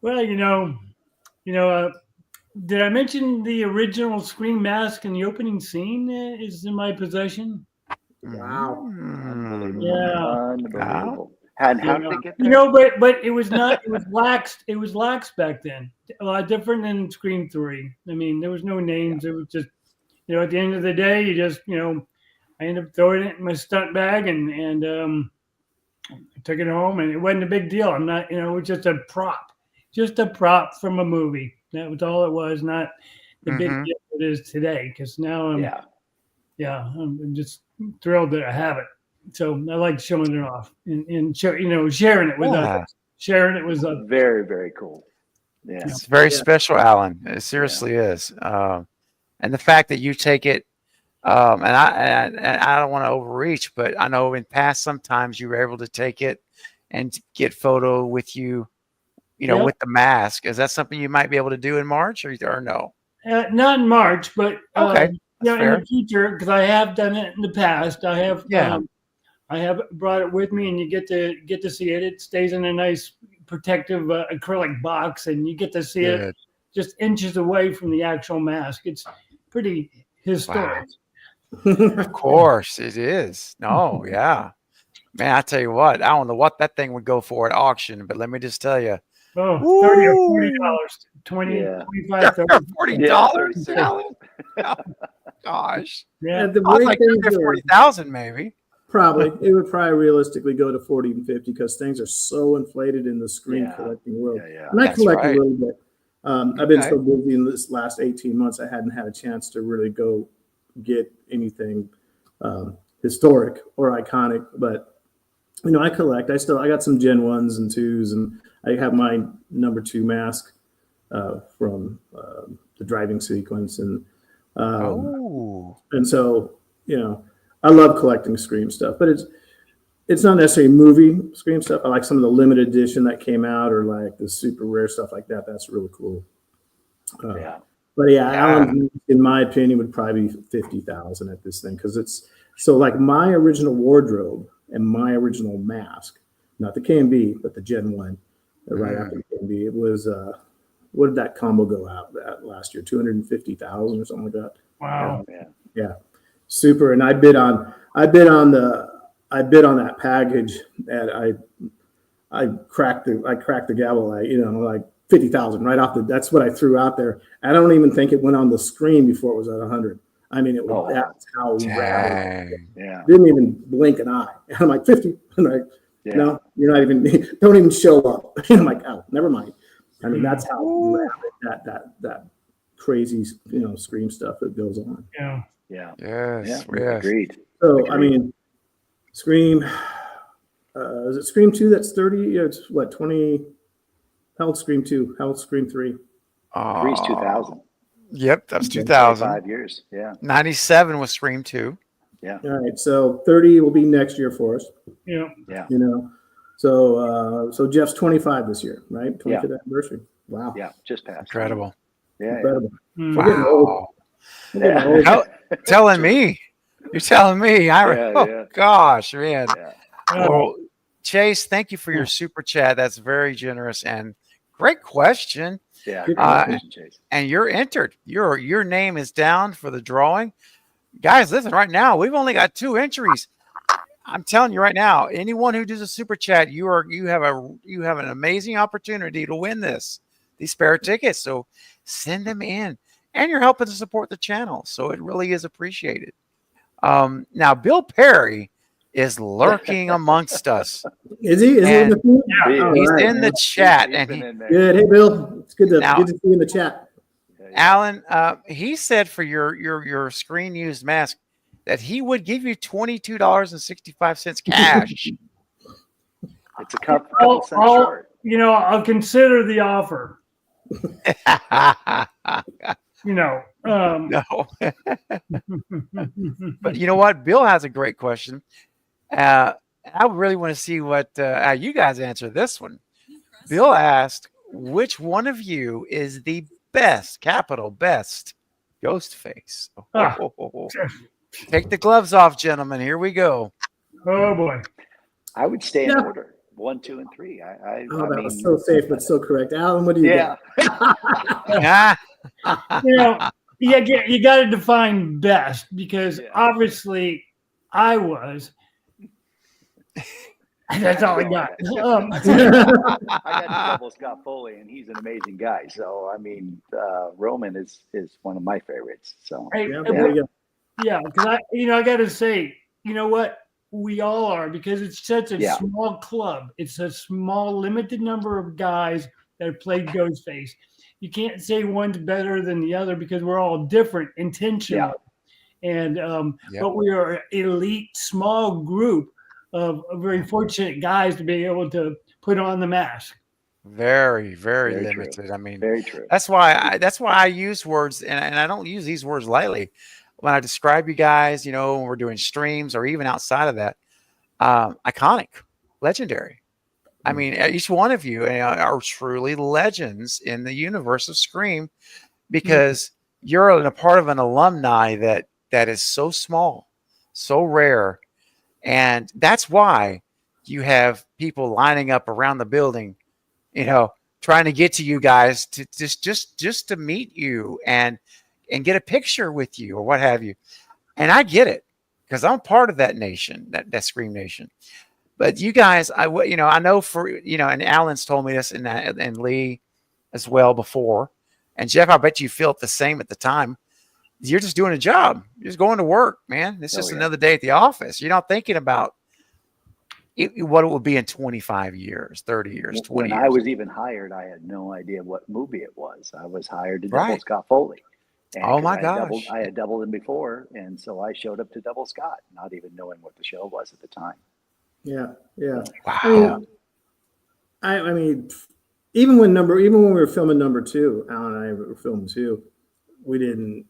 Well, did I mention the original Scream mask in the opening scene is in my possession? Wow. Unbelievable. Yeah. Unbelievable. And how did it get there? But it was not. It was lax. It was lax back then. A lot different than Scream 3. I mean, there was no names. It was just, at the end of the day, you just, I ended up throwing it in my stunt bag and I took it home, and it wasn't a big deal. I'm not, it was just a prop from a movie. That was all it was. Not the big deal it is today. Because now I'm just thrilled that I have it. So I like showing it off and sharing it with others. Sharing it with others. Very, very cool. Yeah, it's very special, Alan. It seriously is. And the fact that you take it, and I don't want to overreach, but I know in past sometimes you were able to take it and get photo with you, with the mask. Is that something you might be able to do in March or no? Not in March, but okay. in the future, because I have done it in the past. I have I have brought it with me, and you get to see it. It stays in a nice protective acrylic box, and you get to see it just inches away from the actual mask. It's pretty historic. Wow. Of course it is. No, yeah. Man, I tell you what, I don't know what that thing would go for at auction, but let me just tell you. Oh, $30 or $40. $25, $40. Oh, gosh. Yeah. I'd like to get 40,000 maybe. Probably. It would probably realistically go to 40 and 50 because things are so inflated in the screen collecting world. And I collect a little bit. I've been so busy in this last 18 months, I hadn't had a chance to really go get anything historic or iconic. But, I collect. I got some Gen 1s and 2s, and I have my number 2 mask from the driving sequence. And so, I love collecting Scream stuff, but it's not necessarily movie Scream stuff. I like some of the limited edition that came out, or like the super rare stuff like that. That's really cool. But Alan, in my opinion, would probably be 50,000 at this thing because it's so like my original wardrobe and my original mask, not the KMB, but the Gen 1, right after the KMB. It was what did that combo go out at last year? 250,000 or something like that. Wow. Yeah. Super. And I bid on that package, and I cracked the gavel, like 50,000 right off that's what I threw out there. I don't even think it went on the screen before it was at 100. I mean, that's how rapid. Yeah. Didn't even blink an eye. And I'm like 50. I'm like, no, you're not even, don't even show up. I'm like, oh, never mind. I mean, that's how rapid that crazy, Scream stuff that goes on. Yeah. Yeah. Yes. Agreed. So, I mean, Scream, is it Scream 2 that's 30? It's what, 20? How old Scream 2? How old Scream 3? 3's 2000. Yep, that was 2000. 5 years. Yeah. 97 was Scream 2. Yeah. All right, so 30 will be next year for us. Yeah. Yeah. You know, so Jeff's 25 this year, right? 25th Yeah. anniversary. Wow. Yeah. Just passed. Incredible. Yeah. Incredible. Mm. We're getting old. Wow. We're getting old. Telling me. You're telling me. Yeah. Gosh, man. Yeah. Well, Chase, thank you for your super chat. That's very generous and great question. Yeah. Good Question, Chase. And you're entered. Your name is down for the drawing. Guys, listen, right now, we've only got 2 entries. I'm telling you right now, anyone who does a super chat, you have an amazing opportunity to win these spare tickets. So send them in. And you're helping to support the channel. So it really is appreciated. Now Bill Perry is lurking amongst us. Is he? Is he in the feed? Yeah. He's right. in the chat. He's And been in there. Good. Hey, Bill. It's good to see you in the chat. Alan, he said for your screen used mask that he would give you $22.65 cash. It's a couple cents short. I'll consider the offer. No. Mm-hmm. But you know what? Bill has a great question. I really want to see what how you guys answer this one. Bill asked, which one of you is the best, capital best, ghost face? Take the gloves off, gentlemen. Here we go. Oh boy. I would stay in order. 1, 2, and 3. That was so safe but so correct. Alan, what do you Yeah. You got to define best, because obviously I was. That's all I got. I got double Scott Foley, and he's an amazing guy. So I mean, Roman is one of my favorites. So Yeah, because I got to say, you know what? We all are, because it's such a small club. It's a small, limited number of guys that have played Ghostface. You can't say one's better than the other, because we're all different intentionally. And but we are an elite, small group of very fortunate guys to be able to put on the mask. Very, very limited. True. I mean, very true. That's why I use words, and I don't use these words lightly when I describe you guys. When we're doing streams or even outside of that, iconic, legendary. I mean, each one of you are truly legends in the universe of Scream, because you're a part of an alumni that is so small, so rare. And that's why you have people lining up around the building, trying to get to you guys to just to meet you and get a picture with you or what have you. And I get it, because I'm part of that nation, that Scream Nation. But you guys, I know and Alan's told me this, and Lee as well before, and Jeff, I bet you felt the same at the time. You're just doing a job. You're just going to work, man. It's just another day at the office. You're not thinking about what it will be in 25 years, 30 years, 20 when years. I was even hired, I had no idea what movie it was. I was hired to double Scott Foley. And oh my gosh. I had doubled him before, and so I showed up to double Scott, not even knowing what the show was at the time. Yeah. Wow. I mean, even when we were filming number 2, Alan and I were filming 2, we didn't,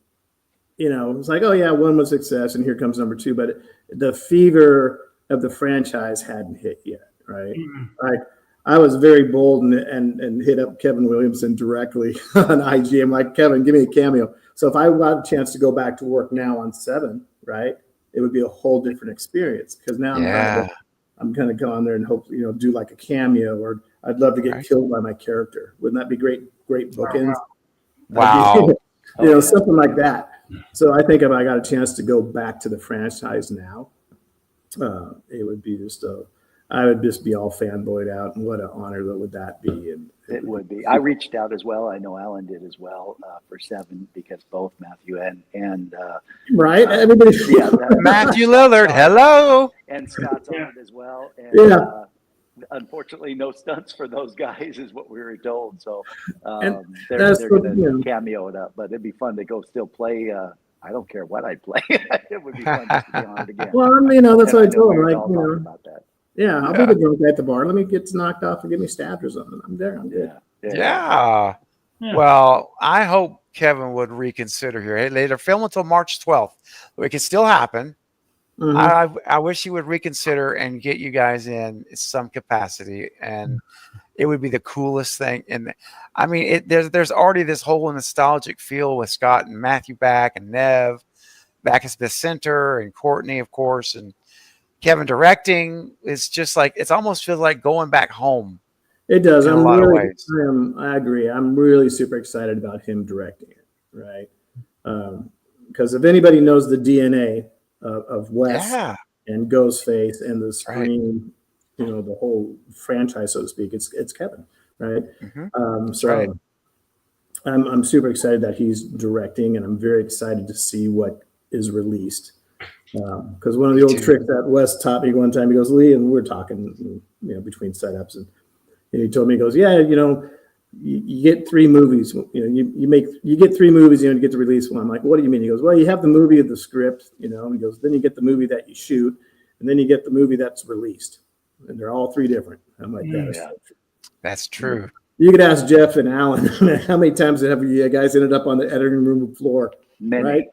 it was like, oh yeah, 1 was success, and here comes number 2. But the fever of the franchise hadn't hit yet, right? Like, I was very bold and hit up Kevin Williamson directly on IG. I'm like, Kevin, give me a cameo. So if I got a chance to go back to work now on 7, right, it would be a whole different experience, because now I'm kind of go on there and hope do like a cameo, or I'd love to get killed by my character. Wouldn't that be great bookends? Wow. Something like that. So I think if I got a chance to go back to the franchise now, it would be I would just be all fanboyed out, and what an honor would that be. And it would be. I reached out as well. I know Alan did as well for 7, because both Matthew and right, everybody. Matthew Lillard, hello. And Scott's on it as well. And, unfortunately, no stunts for those guys is what we were told. So they're going to cameo it up, but it'd be fun to go still play. I don't care what I'd play. It would be fun just to be on it again. Well, that's what I told him. About that. Yeah, I'll be the drunk guy at the bar. Let me get knocked off and get me stabbed or something. I'm there. I'm good. Yeah. Yeah. Well, I hope Kevin would reconsider here. Hey, they're filming until March 12th. It can still happen. I wish he would reconsider and get you guys in some capacity, and it would be the coolest thing. And I mean, there's already this whole nostalgic feel with Scott and Matthew back, and Nev back as the center, and Courtney, of course, and Kevin directing. It's just like it almost feels like going back home. It does. In a lot of ways. I agree. I'm really super excited about him directing it, right? Because if anybody knows the DNA of Wes and Ghostface and the Scream, you know, the whole franchise, so to speak, it's Kevin, right? I'm super excited that he's directing, and I'm very excited to see what is released. Because one of the old tricks that Wes taught me one time, he goes, Lee, and we're talking, you know, between setups, and he told me, he goes, yeah, you know, you get 3 movies, you know, you get 3 movies, you know, to get to release one. I'm like, what do you mean? He goes, well, you have the movie of the script, you know, he goes, then you get the movie that you shoot, and then you get the movie that's released, and they're all 3 different. I'm like, that's true. You could ask Jeff and Alan, how many times have you guys ended up on the editing room floor? Many, right?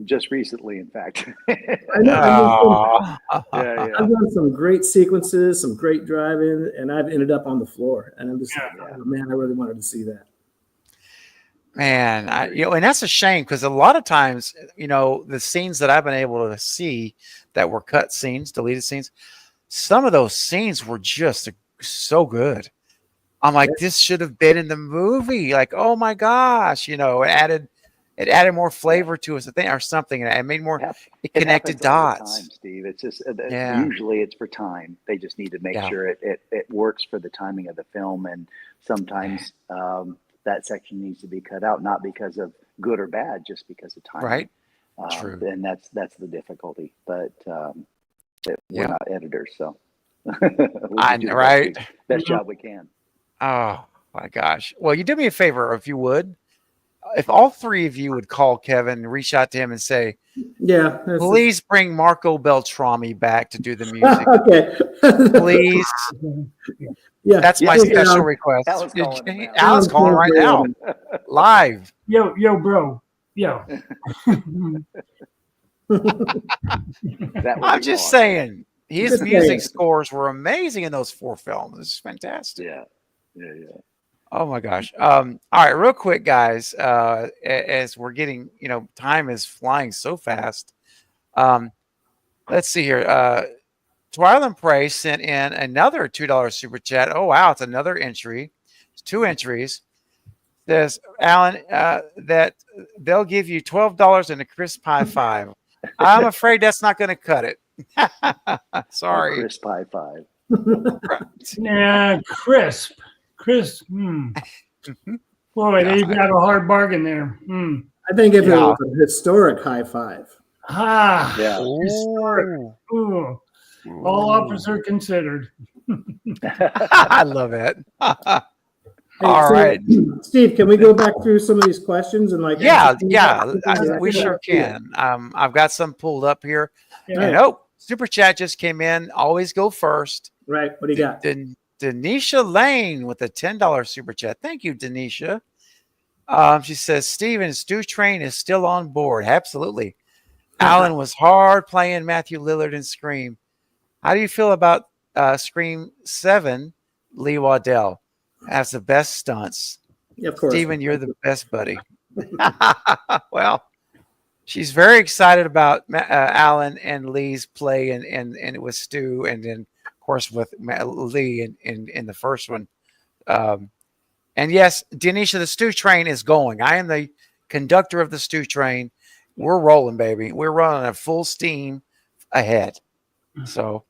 Just recently, in fact. I know. I've done some great sequences, some great driving, and I've ended up on the floor. And I'm just like, oh, man, I really wanted to see that. Man, you know, and that's a shame because a lot of times, you know, the scenes that I've been able to see that were cut scenes, deleted scenes, some of those scenes were just so good. I'm like, this should have been in the movie. Like, oh my gosh, you know, it added more flavor to us, I think, or something. And it made more, it connected dots. Time, Steve. It's just, usually it's for time. They just need to make sure it works for the timing of the film. And sometimes that section needs to be cut out, not because of good or bad, just because of timing. Right. True. And that's the difficulty. But we're not editors, so best job we can. Oh my gosh. Well, you do me a favor if you would. If all 3 of you would call Kevin, reach out to him and say, please bring Marco Beltrami back to do the music. Okay. Please. That's my special request. Alan's calling right now. Live. Yo, bro. Yo. I'm just saying, his music scores were amazing in those 4 films. It's fantastic. Yeah. Oh my gosh. All right, real quick, guys. As we're getting, you know, time is flying so fast. Let's see here. Twilight Prey sent in another $2 super chat. Oh wow, it's another entry. It's 2 entries. Says Alan that they'll give you $12 and a crisp high 5. I'm afraid that's not going to cut it. Sorry. Crisp high 5. Yeah, crisp. Boy, they got a hard bargain there. I think if it was a historic high 5. Historic. Ooh. All offers are considered. I love it. All right, Steve, can we go back through some of these questions and we sure can. I've got some pulled up here. And super chat just came in. Always go first. Right. What do you got? Denisha Lane with a $10 super chat. Thank you, Denisha. She says, Steven, Stu Train is still on board. Absolutely. Alan was hard playing Matthew Lillard in Scream. How do you feel about Scream 7? Lee Waddell has the best stunts. Yeah, of course. Steven, you're the best buddy. Well, she's very excited about Alan and Lee's play and with Stu, and then of course with Lee in the first one. And yes, Denisha, the Stu Train is going. I am the conductor of the Stu Train. We're rolling, baby. We're running at full steam ahead. So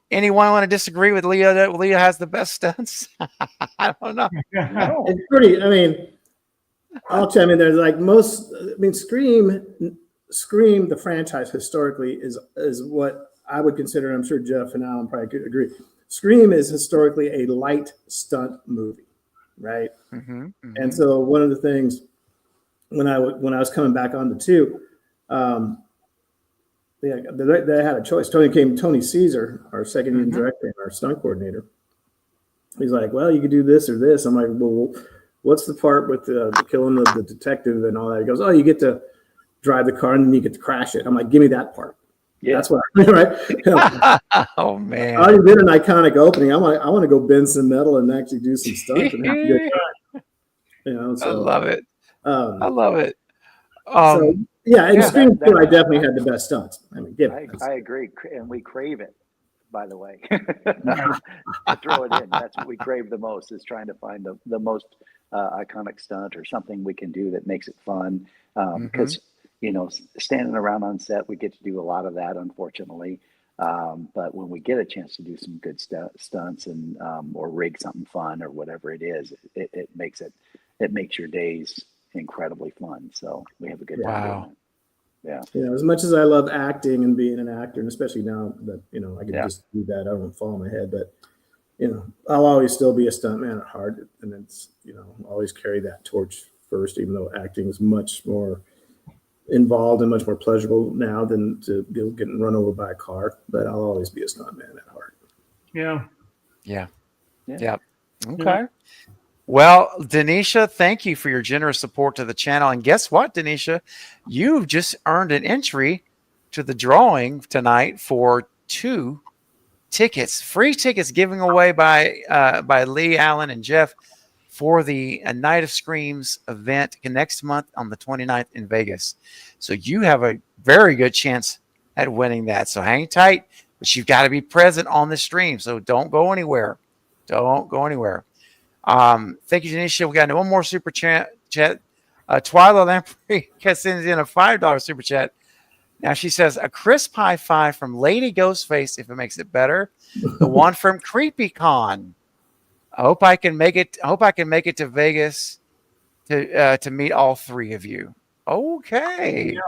anyone want to disagree with Leah that Leah has the best stunts? I don't know. It's pretty, I mean, I'll tell you, there's like Scream, the franchise historically is what I would consider, I'm sure Jeff and Alan probably could agree. Scream is historically a light stunt movie, right? And so one of the things when I was coming back on the 2, they had a choice. Tony Caesar, our second unit director and our stunt coordinator, he's like, well, you could do this or this. I'm like, well, what's the part with the killing the detective and all that? He goes, oh, you get to drive the car and then you get to crash it. I'm like, give me that part. Yeah, that's what I right. Oh man, I already did an iconic opening. I want to go bend some metal and actually do some stunts and have a good time. You know, so I love it. I love it. So yeah, in Scream 2, I definitely had the best stunts. I mean, I agree, and we crave it. By the way, throw it in. That's what we crave the most, is trying to find the most iconic stunt or something we can do that makes it fun. Because you know, standing around on set, we get to do a lot of that, unfortunately. But when we get a chance to do some good stunts and or rig something fun or whatever it is, it makes your days incredibly fun. So we have a good time doing it. Yeah. You know, as much as I love acting and being an actor, and especially now that, you know, I can just do that, I don't fall on my head, but, you know, I'll always still be a stuntman at heart. And it's, you know, always carry that torch first, even though acting is much more involved and much more pleasurable now than to getting run over by a car. But I'll always be a stuntman at heart. Yeah. Okay. Well, Denisha, thank you for your generous support to the channel. And guess what, Denisha? You've just earned an entry to the drawing tonight for 2 tickets, free tickets given away by Lee, Allen, and Jeff for the Night of Screams event next month on the 29th in Vegas. So you have a very good chance at winning that. So hang tight, but you've got to be present on the stream. So don't go anywhere. Don't go anywhere. Thank you, Janisha. We got one more super chat. Twyla Lamprey sends in a $5 super chat. Now she says, a crisp high five from Lady Ghostface if it makes it better. The one from CreepyCon. I hope I can make it. I hope I can make it to Vegas to meet all 3 of you. Okay. Yeah.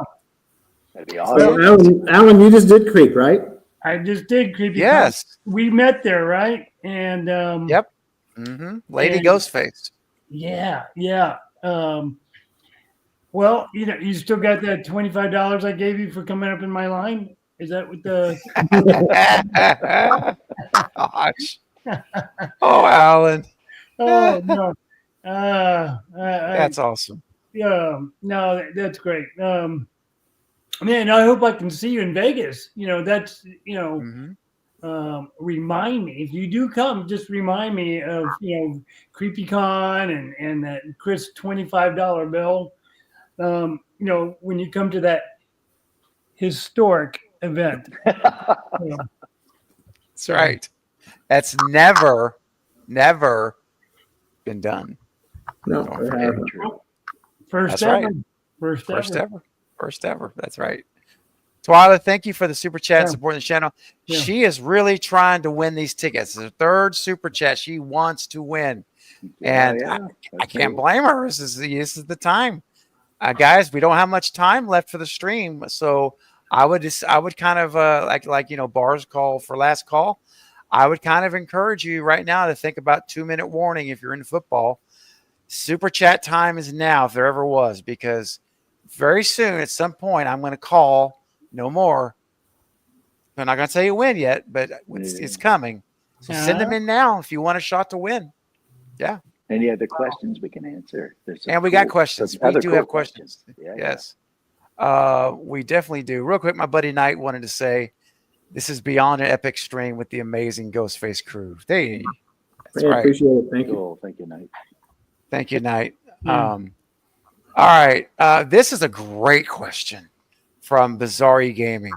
That'd be awesome. So Alan, you just did Creep, right? I just did CreepyCon. Yes. We met there, right? And yep. Lady Ghostface. Yeah. Well, you know, you still got that $25 I gave you for coming up in my line? Is that what the? Gosh. Oh, Alan. Oh no. That's awesome. Yeah. No, that's great. Man, I hope I can see you in Vegas. You know, that's remind me if you do come. Just remind me of CreepyCon and that Chris $25 bill. You know, when you come to that historic event. That's right. That's never been done. No, first ever. First ever. That's right. Twyla, thank you for the super chat supporting the channel. Yeah. She is really trying to win these tickets. It's her 3rd super chat. She wants to win. And I can't blame her. This is the time. Guys, we don't have much time left for the stream. So I would kind of like Bar's call for last call. I would kind of encourage you right now to think about 2-minute warning if you're in football. Super chat time is now, if there ever was, because very soon at some point I'm going to call. No more. I'm not going to tell you when yet, but it's coming. So send them in now if you want a shot to win. Yeah. Any other questions we can answer? And we got questions. We do have questions. Yes. We definitely do. Real quick, my buddy Knight wanted to say, this is beyond an epic stream with the amazing Ghostface crew. That's right. Appreciate it. Thank you. Cool. Thank you, Knight. Thank you, Knight. All right. This is a great question from Bizarre Gaming.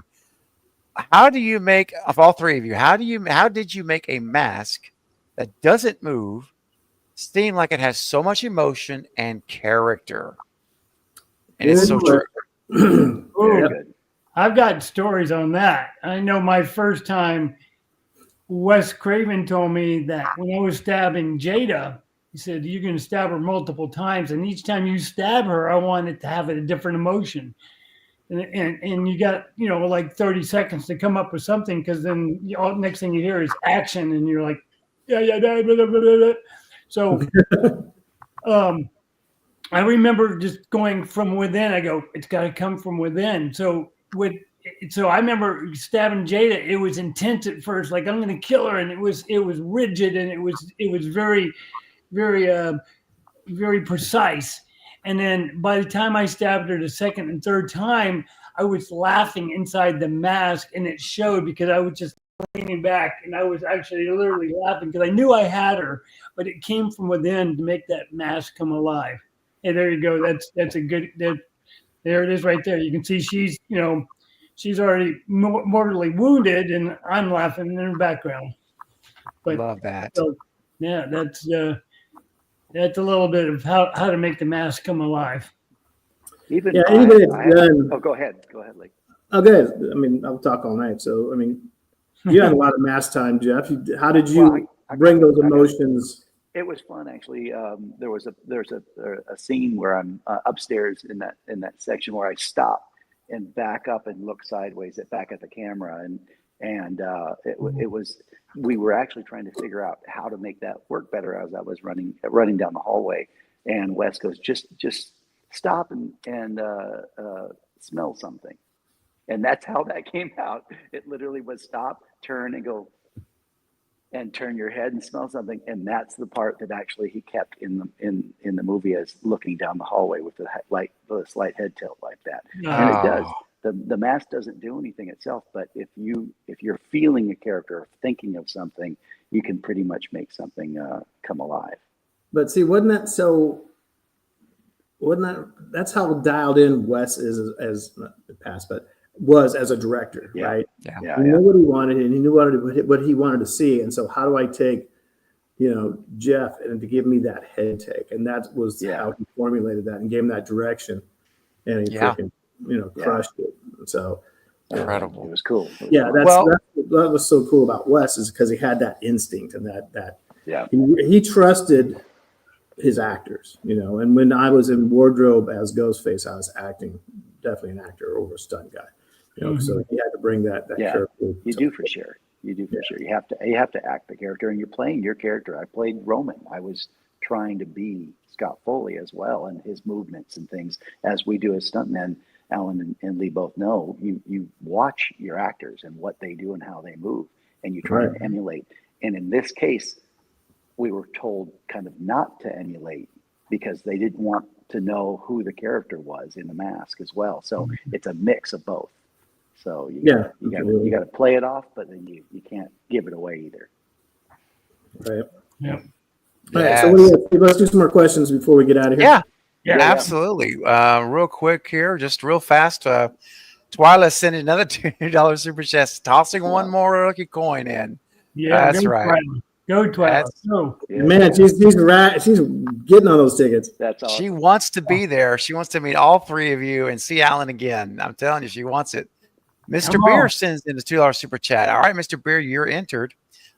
How do you make, of all 3 of you, how did you make a mask that doesn't move, seem like it has so much emotion and character? And it's so true. Good. I've got stories on that. I know my first time, Wes Craven told me that when I was stabbing Jada, he said, you're going to stab her multiple times. And each time you stab her, I want it to have a different emotion. And you got, like 30 seconds to come up with something, because then next thing you hear is action and you're like, yeah. Blah, blah, blah, blah. So I remember just going from within. I go, it's got to come from within. So with so I remember stabbing Jada. It was intense at first, like I'm going to kill her, and it was rigid, and it was very, very, very precise. And then by the time I stabbed her the second and third time, I was laughing inside the mask, and it showed because I was just leaning back, and I was actually literally laughing because I knew I had her, but it came from within to make that mask come alive. And there you go. That's a good. There it is right there. You can see she's she's already mortally wounded, and I'm laughing in the background. But love that. So, yeah, that's a little bit of how to make the mask come alive. Even anybody go ahead, Lee. Oh, good. I mean, I'll talk all night. So, I mean, you had a lot of mask time, Jeff. How did you bring those emotions? It was fun, actually. There's a scene where I'm upstairs in that section where I stop and back up and look sideways back at the camera, and it was we were actually trying to figure out how to make that work better as I was running down the hallway, and Wes goes, just stop and smell something, and that's how that came out. It literally was stop, turn, and go. And turn your head and smell something, and that's the part that actually he kept in the movie as looking down the hallway with the slight head tilt like that. Oh. And it does. The mask doesn't do anything itself, but if you're feeling a character or thinking of something, you can pretty much make something come alive. But see, that's how dialed in Wes is as past, but was as a director, right? Yeah. He knew what he wanted, and he knew what he wanted to see. And so, how do I take, Jeff, and to give me that head take? And that was how he formulated that and gave him that direction, and he freaking, crushed it. So incredible. It was cool. That was so cool about Wes is because he had that instinct and that he trusted his actors, And when I was in wardrobe as Ghostface, I was definitely an actor over a stunt guy. So he had to bring that character. You do for sure. You have to act the character, and you're playing your character. I played Roman. I was trying to be Scott Foley as well, and his movements and things, as we do as stuntmen. Alan and Lee both know. You watch your actors and what they do and how they move, and you try to emulate. And in this case, we were told kind of not to emulate because they didn't want to know who the character was in the mask as well. So it's a mix of both. So you got to play it off, but then you can't give it away either. Right. Yeah. All right. So let's do some more questions before we get out of here. Yeah, absolutely. Real quick here, just real fast. Twyla sending another $2 super chat, tossing one more lucky coin in. Yeah, that's right. Go Twyla. Go. Man, she's getting on those tickets. That's awesome. She wants to be there. She wants to meet all three of you and see Alan again. I'm telling you, she wants it. Mr. Beer sends in a $2 super chat. All right, Mr. Beer, you're entered.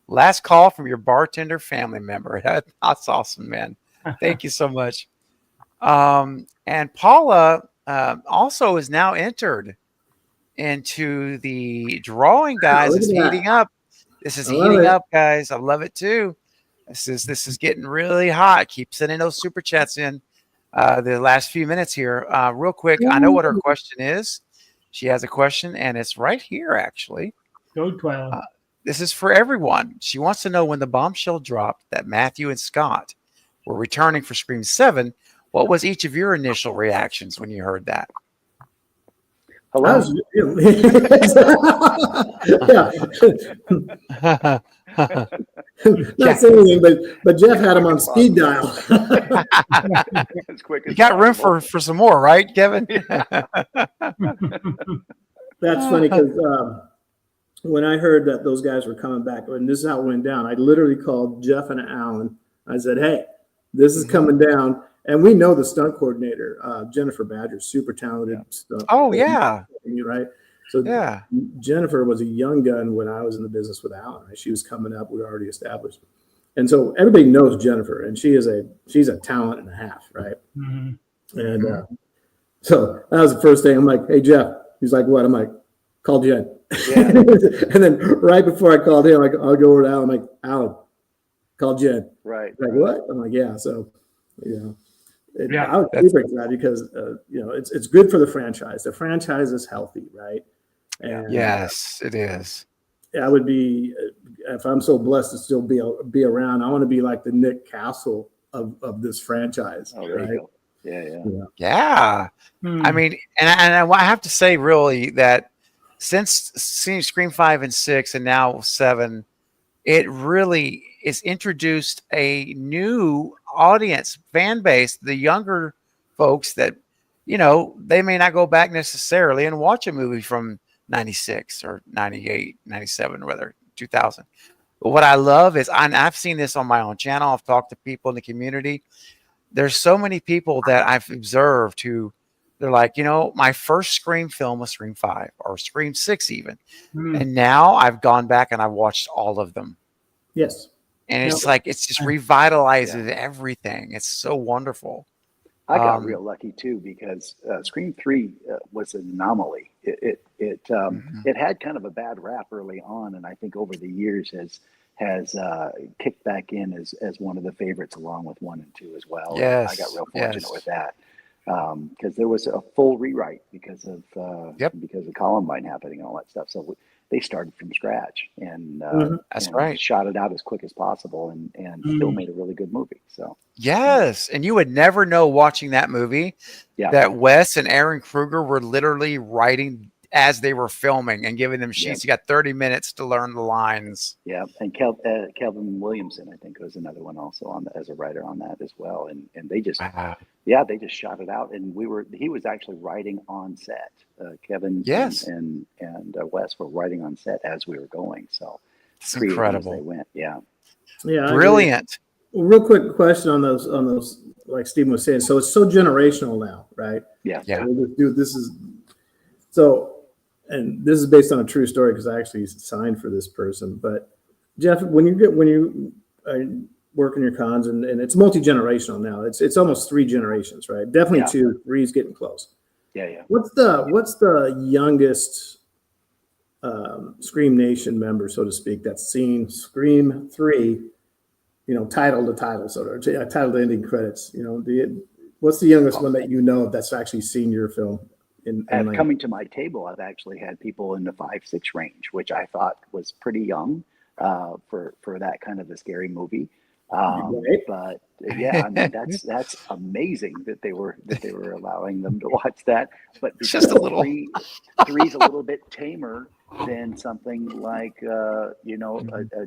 Last call from your bartender family member. That's awesome, man. Thank you so much. And Paula also is now entered into the drawing, guys. It's heating up. This is heating up, guys. I love it too. This is getting really hot. Keep sending those super chats in the last few minutes here. Real quick, I know what her question is. She has a question, and it's right here, actually. Go Twyla. This is for everyone. She wants to know when the bombshell dropped that Matthew and Scott were returning for Scream 7. What was each of your initial reactions when you heard that? Hello. Not saying anything, but Jeff had him on speed dial. As quick as you got room for some more, right, Kevin? That's funny because when I heard that those guys were coming back, and this is how it went down, I literally called Jeff and Alan. I said, "Hey, this is coming down." And we know the stunt coordinator, Jennifer Badger, super talented. Oh, yeah. Right. So Jennifer was a young gun when I was in the business with Alan. Right? She was coming up. We were already established. And so everybody knows Jennifer, and she's a talent and a half. Right. Mm-hmm. And so that was the first thing. I'm like, "Hey, Jeff." He's like, "What?" I'm like, "Call Jen." Yeah. And then right before I called him, I'll go over to Alan. I'm like, "Alan, call Jen." Right. He's like, "What?" I'm like, "Yeah." So, I was super excited because it's good for the franchise. The franchise is healthy, right? And Yes, it is. I would be, if I'm so blessed to still be around, I want to be like the Nick Castle of this franchise. Oh, there right? you go. Yeah. Yeah. I Hmm. mean, and I have to say, really, that since seeing Scream 5 and 6 and now 7, it really is introduced a new audience, fan base, the younger folks that, they may not go back necessarily and watch a movie from 96 or 98, 97, whether 2000. But what I love is, I've seen this on my own channel. I've talked to people in the community. There's so many people that I've observed who they're like, my first Scream film was Scream 5 or Scream 6 even. Hmm. And now I've gone back and I've watched all of them. Yes. And it's Yep. like, it's just revitalizes everything. It's so wonderful. I got real lucky too because Scream 3 was an anomaly. It had kind of a bad rap early on, and I think over the years has kicked back in as one of the favorites, along with 1 and 2 as well. Yes, I got real fortunate yes. with that because there was a full rewrite because of Columbine happening and all that stuff. So they started from scratch and That's and right. shot it out as quick as possible and still made a really good movie. So Yes. And you would never know watching that movie yeah, that Wes and Aaron Kruger were literally writing as they were filming and giving them sheets. You got 30 minutes to learn the lines. yeah, and Kelvin Williamson, I think, was another one also as a writer on that as well. And they just Wow. they just shot it out, and he was actually writing on set. Kevin Yes. and Wes were writing on set as we were going. So It's creating incredible. as they went. Yeah. Yeah. Brilliant. Well, real quick question on those, like Stephen was saying. So it's so generational now, right? Yeah. Yeah. This is so, and this is based on a true story because I actually signed for this person. But Jeff, when you work in your cons, and it's multi-generational now. It's almost 3 generations, right? Definitely Yeah. 2. 3's getting close. Yeah. What's the youngest Scream Nation member, so to speak, that's seen Scream 3, title to title, title to ending credits? What's the youngest one that that's actually seen your film? Coming to my table, I've actually had people in the 5-6 range, which I thought was pretty young for that kind of a scary movie. Right. But yeah, I mean that's amazing that they were allowing them to watch that. But because Just a little. three's a little bit tamer than something like a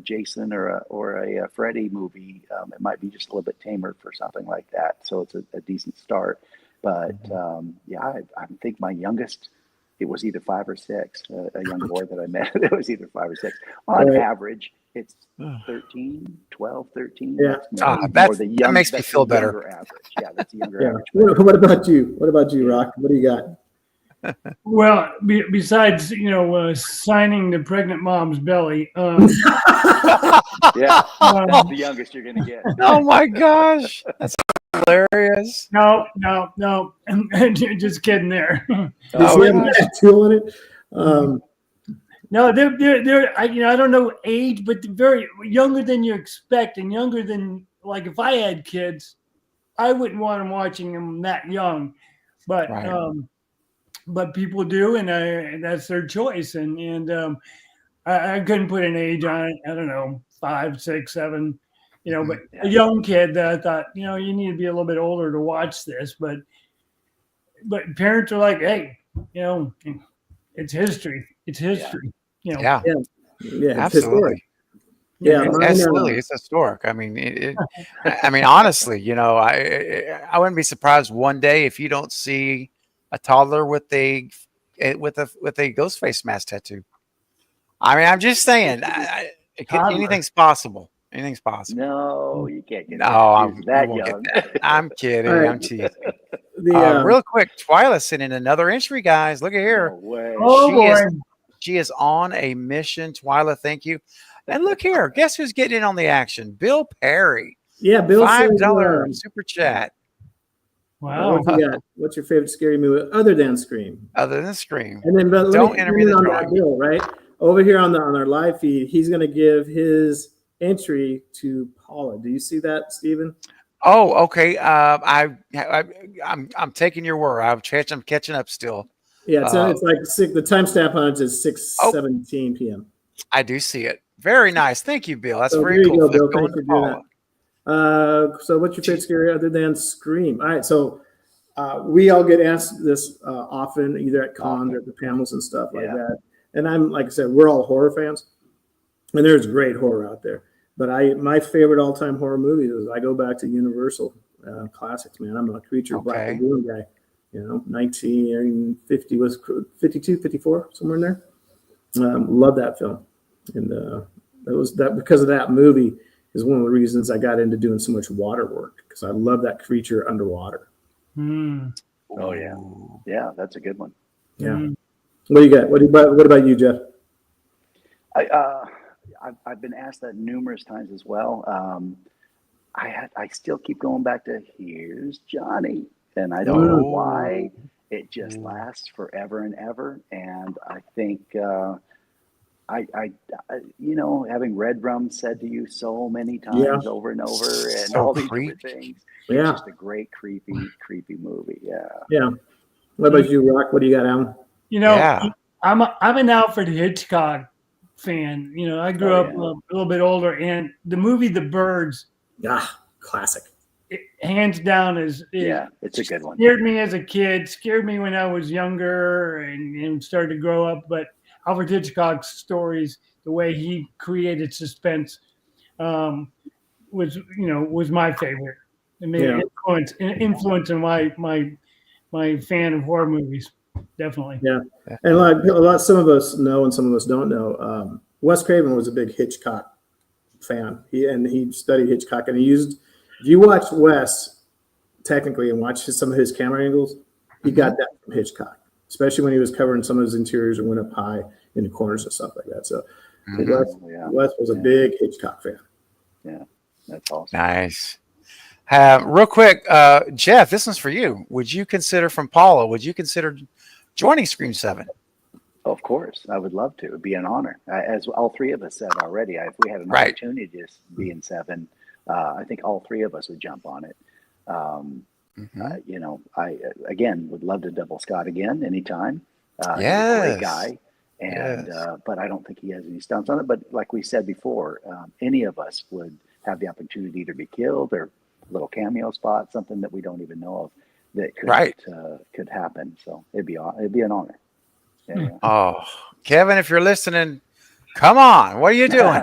Jason or a Freddy movie. It might be just a little bit tamer for something like that. So it's a decent start. But I think my youngest, it was either 5 or 6. A young boy that I met, it was either 5 or 6. On average, it's 12, 13. Yeah. That makes me feel better. Average. Yeah, that's a younger average. What about you? What about you, Rock? What do you got? Well, besides signing the pregnant mom's belly, yeah, that's the youngest you're gonna get. Oh my gosh, that's hilarious. No, just kidding there. Doing it. No, they're I don't know age, but they're very younger than you expect, and younger than, like, if I had kids, I wouldn't want them watching them that young, but but people do, and that's their choice, and I couldn't put an age on it. I don't know, 5, 6, 7, but a young kid that I thought, you need to be a little bit older to watch this, but parents are like, hey, it's history. It's history. Yeah, Yeah, absolutely. Absolutely, it's historic. I mean, honestly, I wouldn't be surprised one day if you don't see a toddler with a ghost face mask tattoo. I mean, I'm just saying, anything's possible. Anything's possible. No, you can't get that young. I'm kidding. Right. I'm teasing. Real quick, Twyla sent in another entry, guys. Look at here. No way. Oh, she is on a mission. Twyla, thank you. And look here. Guess who's getting in on the action? Bill Perry. Yeah, Bill. $5 super chat. Wow. What's your favorite scary movie other than Scream? Other than Scream. And then, but don't enter me the drawing. Bill, right over here on our live feed, he's going to give his entry to Paula. Do you see that, Stephen? Oh, okay. I'm taking your word. I'm catching up still. Yeah, it's like the timestamp on it is 6:17 p.m. I do see it. Very nice. Thank you, Bill. That's So very there you cool. go, Bill. Let's go Thanks into for doing Paula. that. So what's your favorite scary other than Scream? All right, so we all get asked this often, either at cons or at the panels and stuff like that. And I'm, like I said, we're all horror fans, and there's great horror out there. But my favorite all-time horror movie is I go back to Universal classics, man. I'm a Creature Black Lagoon guy. 1950 was 52, 54, somewhere in there. Love that film, and that was that because of that movie is one of the reasons I got into doing so much water work, because I love that creature underwater. Oh yeah, that's a good one. Yeah. What do you got? What about you, Jeff? I've been asked that numerous times as well. I still keep going back to Here's Johnny, and I don't know why. It just lasts forever and ever. And I think having Red Rum said to you so many times over and over, and all these different things. It's just a great creepy movie. Yeah. What about you, Rock? What do you got, Alan? I'm an Alfred Hitchcock fan. I grew up a little bit older, and the movie The Birds, classic. Hands down is it's a good one. Scared me as a kid, scared me when I was younger and started to grow up. But Alfred Hitchcock's stories, the way he created suspense, was my favorite. It made influence in my fan of horror movies. Definitely. Yeah. And some of us know and some of us don't know. Wes Craven was a big Hitchcock fan. He studied Hitchcock, and if you watch Wes technically and watch some of his camera angles, he got that from Hitchcock, especially when he was covering some of his interiors and went up high in the corners and stuff like that. So Wes was a big Hitchcock fan. Yeah, that's awesome. Nice. Real quick, Jeff, this one's for you. Would you consider joining Scream 7? Of course, I would love to. It'd be an honor. As all three of us said already, if we had an opportunity to be in 7, I think all three of us would jump on it. I again would love to double Scott again anytime. He's a great guy, and but I don't think he has any stunts on it. But like we said before, any of us would have the opportunity to be killed or a little cameo spot, something that we don't even know of that could happen. So it'd be an honor. Yeah. Oh, Kevin, if you're listening, come on. What are you doing?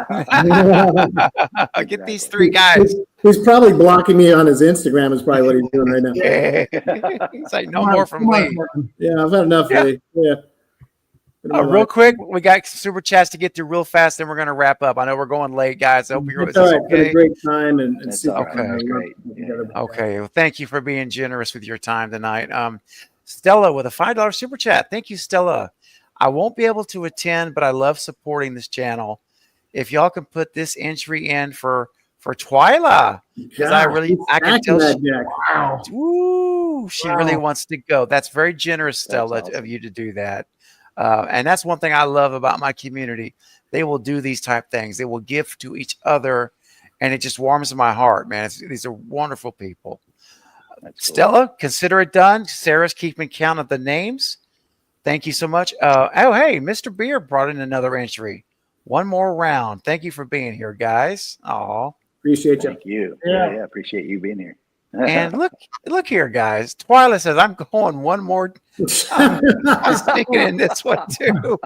Get these 3 guys. He's probably blocking me on his Instagram is probably what he's doing right now. He's like, no more from Lee. Yeah, I've had enough, Lee. Yeah. Real quick, we got super chats to get through real fast, then we're going to wrap up. I know we're going late, guys. I hope you're okay. Had a great time and super great. Okay. Well, thank you for being generous with your time tonight. Stella with a $5 super chat. Thank you, Stella. I won't be able to attend, but I love supporting this channel. If y'all can put this entry in for Twyla, because I can tell she really wants to go. That's very generous, Stella, of you to do that. And that's one thing I love about my community. They will do these type things. They will give to each other, and it just warms my heart, man. These are wonderful people. Stella, consider it done. Sarah's keeping count of the names. Thank you so much. Hey, Mr. Beer brought in another entry. One more round. Thank you for being here, guys. Appreciate you. Thank you. Yeah, appreciate you being here. And look here, guys. Twyla says, I'm going one more. I'm sticking in this one, too.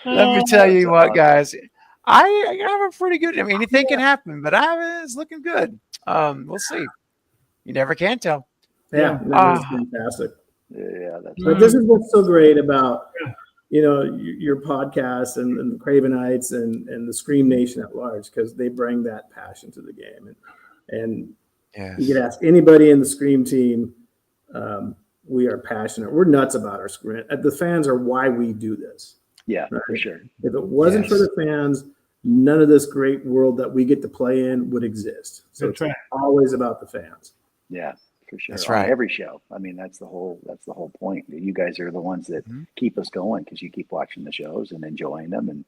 Let me tell you what, guys. I have a pretty good, anything can happen, but it's looking good. We'll see. You never can tell. Yeah, that's fantastic. Yeah, but this is what's so great about your podcast and the Cravenites and the Scream Nation at large, because they bring that passion to the game. And you could ask anybody in the Scream team. We are passionate. We're nuts about our Scream. The fans are why we do this. Yeah, for sure. If it wasn't for the fans, none of this great world that we get to play in would exist. So it's always about the fans. Yeah, for sure. That's right. On every show. That's the whole point. You guys are the ones that keep us going because you keep watching the shows and enjoying them, and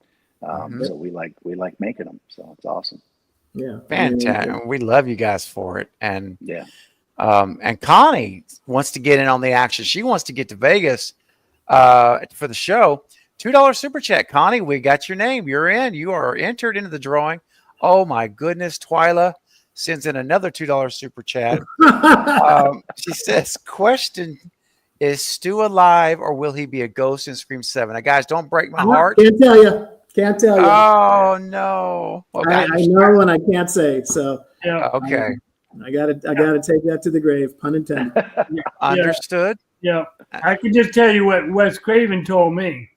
so we like making them. So it's awesome. Yeah, fantastic. We love you guys for it, and And Connie wants to get in on the action. She wants to get to Vegas for the show. $2 super chat. Connie, we got your name. You're in. You are entered into the drawing. Oh, my goodness. Twyla sends in another $2 super chat. She says, question, is Stu alive or will he be a ghost in Scream 7? Now, guys, don't break my heart. Can't tell you. Can't tell you. Oh, no. Okay, I know and I can't say. So Yeah. okay. I gotta take that to the grave, pun intended. Understood. Yeah. I can just tell you what Wes Craven told me.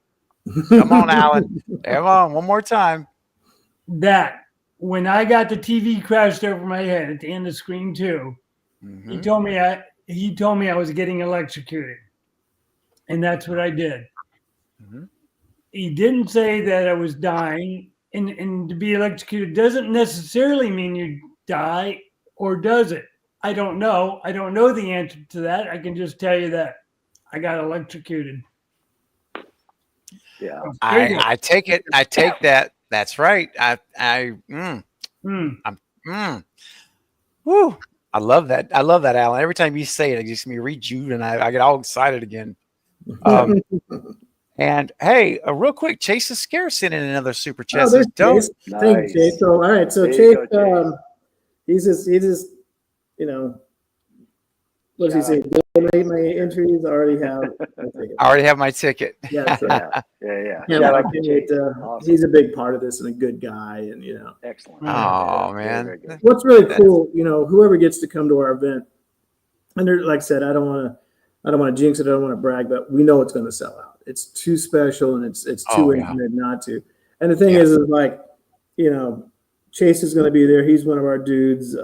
Come on, Alan. Come on, one more time. That when I got the TV crashed over my head at the end of Scream 2, he told me I was getting electrocuted. And that's what I did. He didn't say that I was dying. And to be electrocuted doesn't necessarily mean you die, or does it? I don't know. I don't know the answer to that. I can just tell you that I got electrocuted. Yeah. I take it. I take that. That's right. Woo. I love that. I love that, Alan. Every time you say it, it gives me rejuvenate. I get all excited again. And hey, real quick, Chase is scarce sent in another super chat. Chase. Nice. Thanks, Chase. So all right, so Chase, he's just you know, what does he say? Donate my entries. I already have my ticket. I already have my ticket. Yeah, so, Yeah. He's a big part of this and a good guy, and you know. Excellent. Oh man, what's really cool, you know, whoever gets to come to our event, and like I said, I don't want to jinx it. I don't want to brag, but we know it's going to sell out. It's too special, and it's too intimate not to. And the thing is like, you know, Chase is going to be there. He's one of our dudes.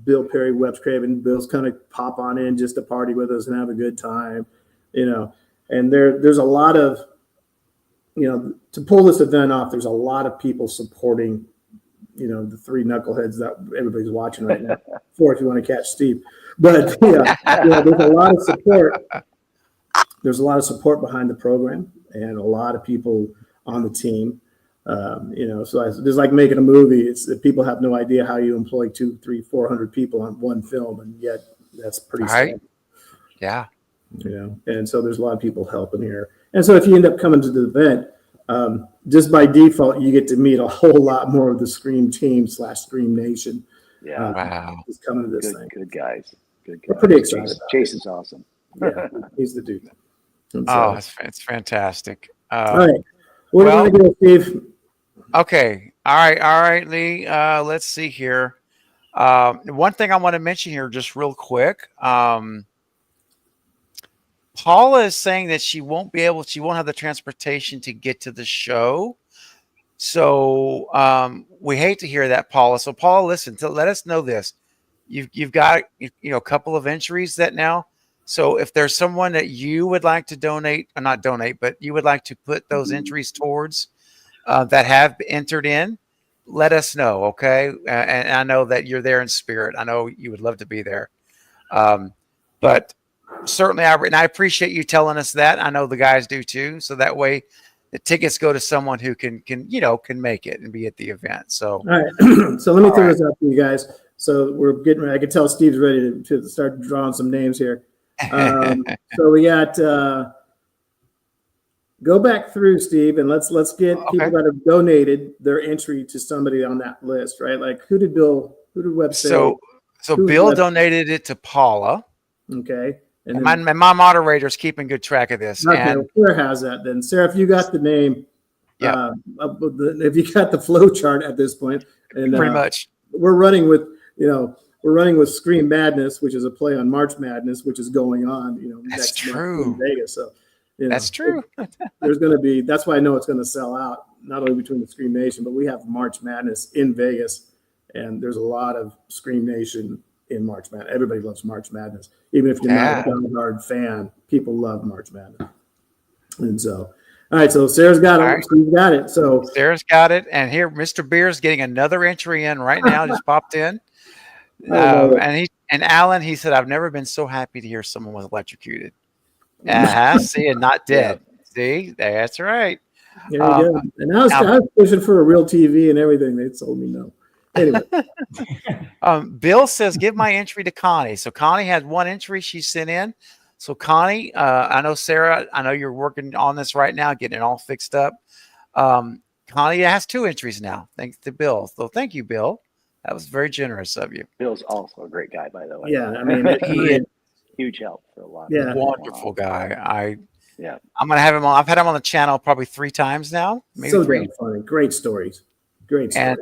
Bill Perry, Wes Craven. Bill's kind of pop on in just to party with us and have a good time, you know. And there's a lot of, you know, to pull this event off, there's a lot of people supporting, you know, the three knuckleheads that everybody's watching right now. Four, if you want to catch Steve. But there's a lot of support. There's a lot of support behind the program and a lot of people on the team. You know, so it's like making a movie. It's that people have no idea how you employ 200, 300, 400 people on one film, and yet that's pretty standard. Yeah. You know, and so there's a lot of people helping here. And so if you end up coming to the event, just by default, you get to meet a whole lot more of the Scream team / Scream Nation. Yeah. Wow. Just coming to this thing. Good guys. We're pretty excited. Chase is awesome. Yeah, he's the dude. So, it's fantastic. All right. Where do you want to go, Steve? Okay. All right, Lee. Let's see here. One thing I want to mention here just real quick. Paula is saying that she won't have the transportation to get to the show. So we hate to hear that, Paula. So Paula, listen, let us know this. You've got a couple of entries that now. So if there's someone that you would like to donate, or not donate, but you would like to put those entries towards that have entered in, let us know, okay? And I know that you're there in spirit. I know you would love to be there. But certainly, I appreciate you telling us that. I know the guys do too. So that way, the tickets go to someone who can make it and be at the event. So, all right. So let me throw this out to you guys. So we're getting ready. I can tell Steve's ready to start drawing some names here. So we got go back through, Steve, and let's get people that have donated their entry to somebody on that list, right? Like who did Webb say? So Bill donated it to Paula. Okay. And my moderator's keeping good track of this. Okay, and Sarah has that then. Sarah, if you got the name, if you got the flow chart at this point, and pretty much we're running with Scream Madness, which is a play on March Madness, which is going on, that's next true month in Vegas. So that's true. There's going to be, that's why I know it's going to sell out, not only between the Scream Nation, but we have March Madness in Vegas, and there's a lot of Scream Nation in March Madness. Everybody loves March Madness. Even if you're not a diehard fan, people love March Madness. And so, all right, so Sarah's got it. Right. Steve's got it. So Sarah's got it. And here, Mr. Beer's getting another entry in right now, just popped in. And Alan, he said, I've never been so happy to hear someone was electrocuted. See, and not dead. Yeah. See, that's right. There you go. And I was pushing for a real TV and everything. They told me no. Anyway, Bill says, give my entry to Connie. So Connie had one entry she sent in. So Connie, I know Sarah, I know you're working on this right now, getting it all fixed up. Connie has 2 entries now, thanks to Bill. So thank you, Bill. That was very generous of you. Bill's also a great guy, by the way. yeah, I mean, He is huge help for a lot. Yeah. a wonderful guy. Yeah. I'm gonna have him on. I've had him on the channel probably 3 times now, maybe so 3. damn funny. Great stories. Great stories. And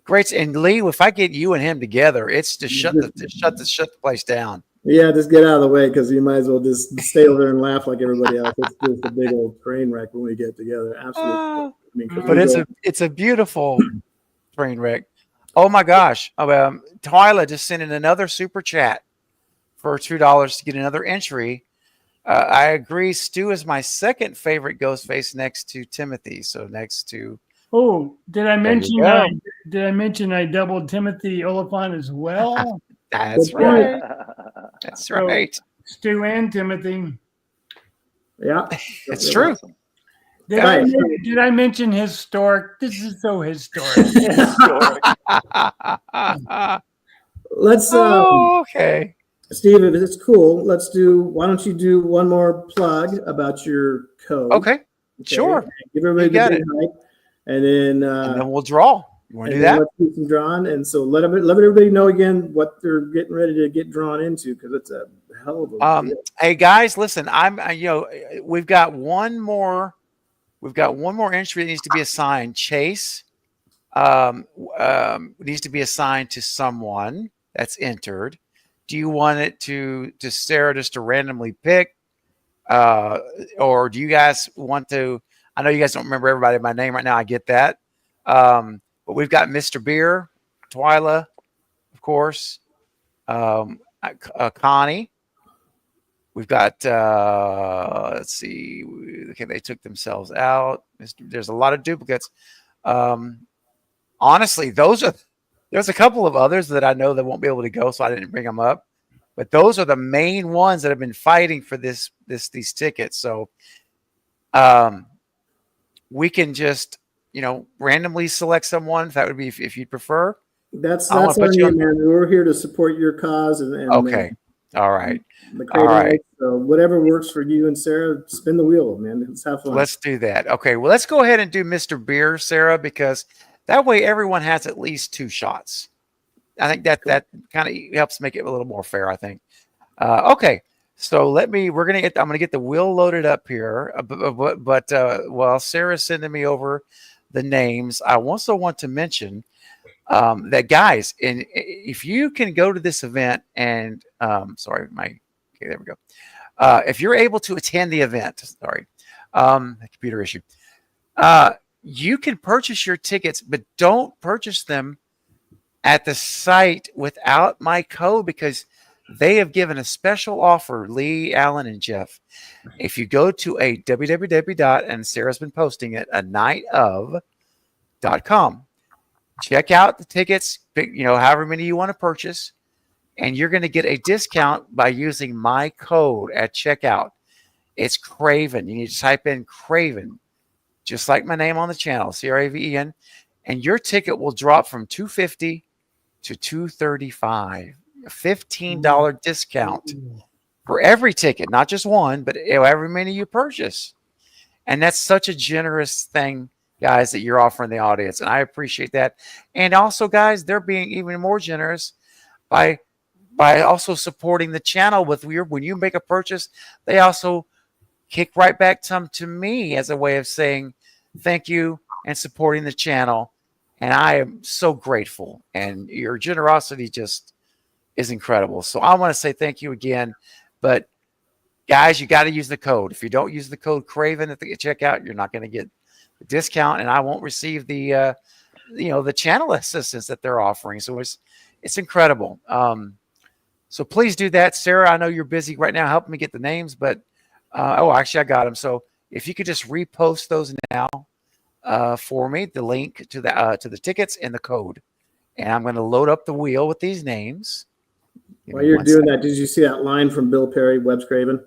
great. And Lee, if I get you and him together, it's to shut the place down. Yeah, just get out of the way because you might as well just stay over there and laugh like everybody else. It's just a big old train wreck when we get together. Absolutely. I mean, But it's a beautiful train wreck. Oh my gosh. Twyla just sent in another super chat for $2 to get another entry. I agree. Stu is my second favorite Ghostface next to Timothy. So next to. Oh, did I mention go. I doubled Timothy Oliphant as well? That's Good point. right. That's right. Stu and Timothy. Yeah, It's true. Awesome. Did I mention historic? This is so historic. Let's okay. Steve, if it's cool, why don't you do one more plug about your code? Okay. Sure. Give everybody You got the big hype, and then And then we'll draw. You want to do that? Let's do some drawing, and so let everybody know again what they're getting ready to get drawn into because it's a hell of a deal. Hey guys, listen. We've got one more entry that needs to be assigned. Chase needs to be assigned to someone that's entered. Do you want it to Sarah just to randomly pick, or do you guys want to? I know you guys don't remember everybody by name right now. I get that. But we've got Mr. Beer, Twyla, of course, Connie. We've got, let's see. Okay, they took themselves out. There's a lot of duplicates. Honestly, there's a couple of others that I know that won't be able to go, so I didn't bring them up. But those are the main ones that have been fighting for these tickets. So we can just, randomly select someone. That would be if you'd prefer. That's on you, man. We're here to support your cause. And okay. All right. All right. So whatever works for you and Sarah, spin the wheel, man. Let's have fun. Let's do that. Okay. Well, let's go ahead and do Mr. Beer, Sarah, because that way everyone has at least 2 shots. I think that kind of helps make it a little more fair, I think. Okay. So I'm going to get the wheel loaded up here, but while Sarah's sending me over the names, I also want to mention that guys, and if you can go to this event and okay, there we go. If you're able to attend the event, computer issue, you can purchase your tickets, but don't purchase them at the site without my code because they have given a special offer, Lee, Alan, and Jeff. If you go to a www. and Sarah's been posting it, anightOf.com, check out the tickets, pick, however many you want to purchase, and you're going to get a discount by using my code at checkout. It's Craven. You need to type in Craven, just like my name on the channel, CRAVEN, and your ticket will drop from $250 to $235. A $15 discount for every ticket, not just one, but however many you purchase. And that's such a generous thing, guys, that you're offering the audience. And I appreciate that. And also, guys, they're being even more generous by also supporting the channel with when you make a purchase, they also kick right back some to me as a way of saying thank you and supporting the channel. And I am so grateful. And your generosity just is incredible. So I want to say thank you again. But guys, you got to use the code. If you don't use the code Craven at the checkout, you're not going to get the discount, and I won't receive the the channel assistance that they're offering. So it's incredible. So please do that, Sarah. I know you're busy right now helping me get the names, but actually I got them. So if you could just repost those now for me, the link to the tickets and the code, and I'm going to load up the wheel with these names. While you're doing that, did you see that line from Bill Perry, Webb's Craven?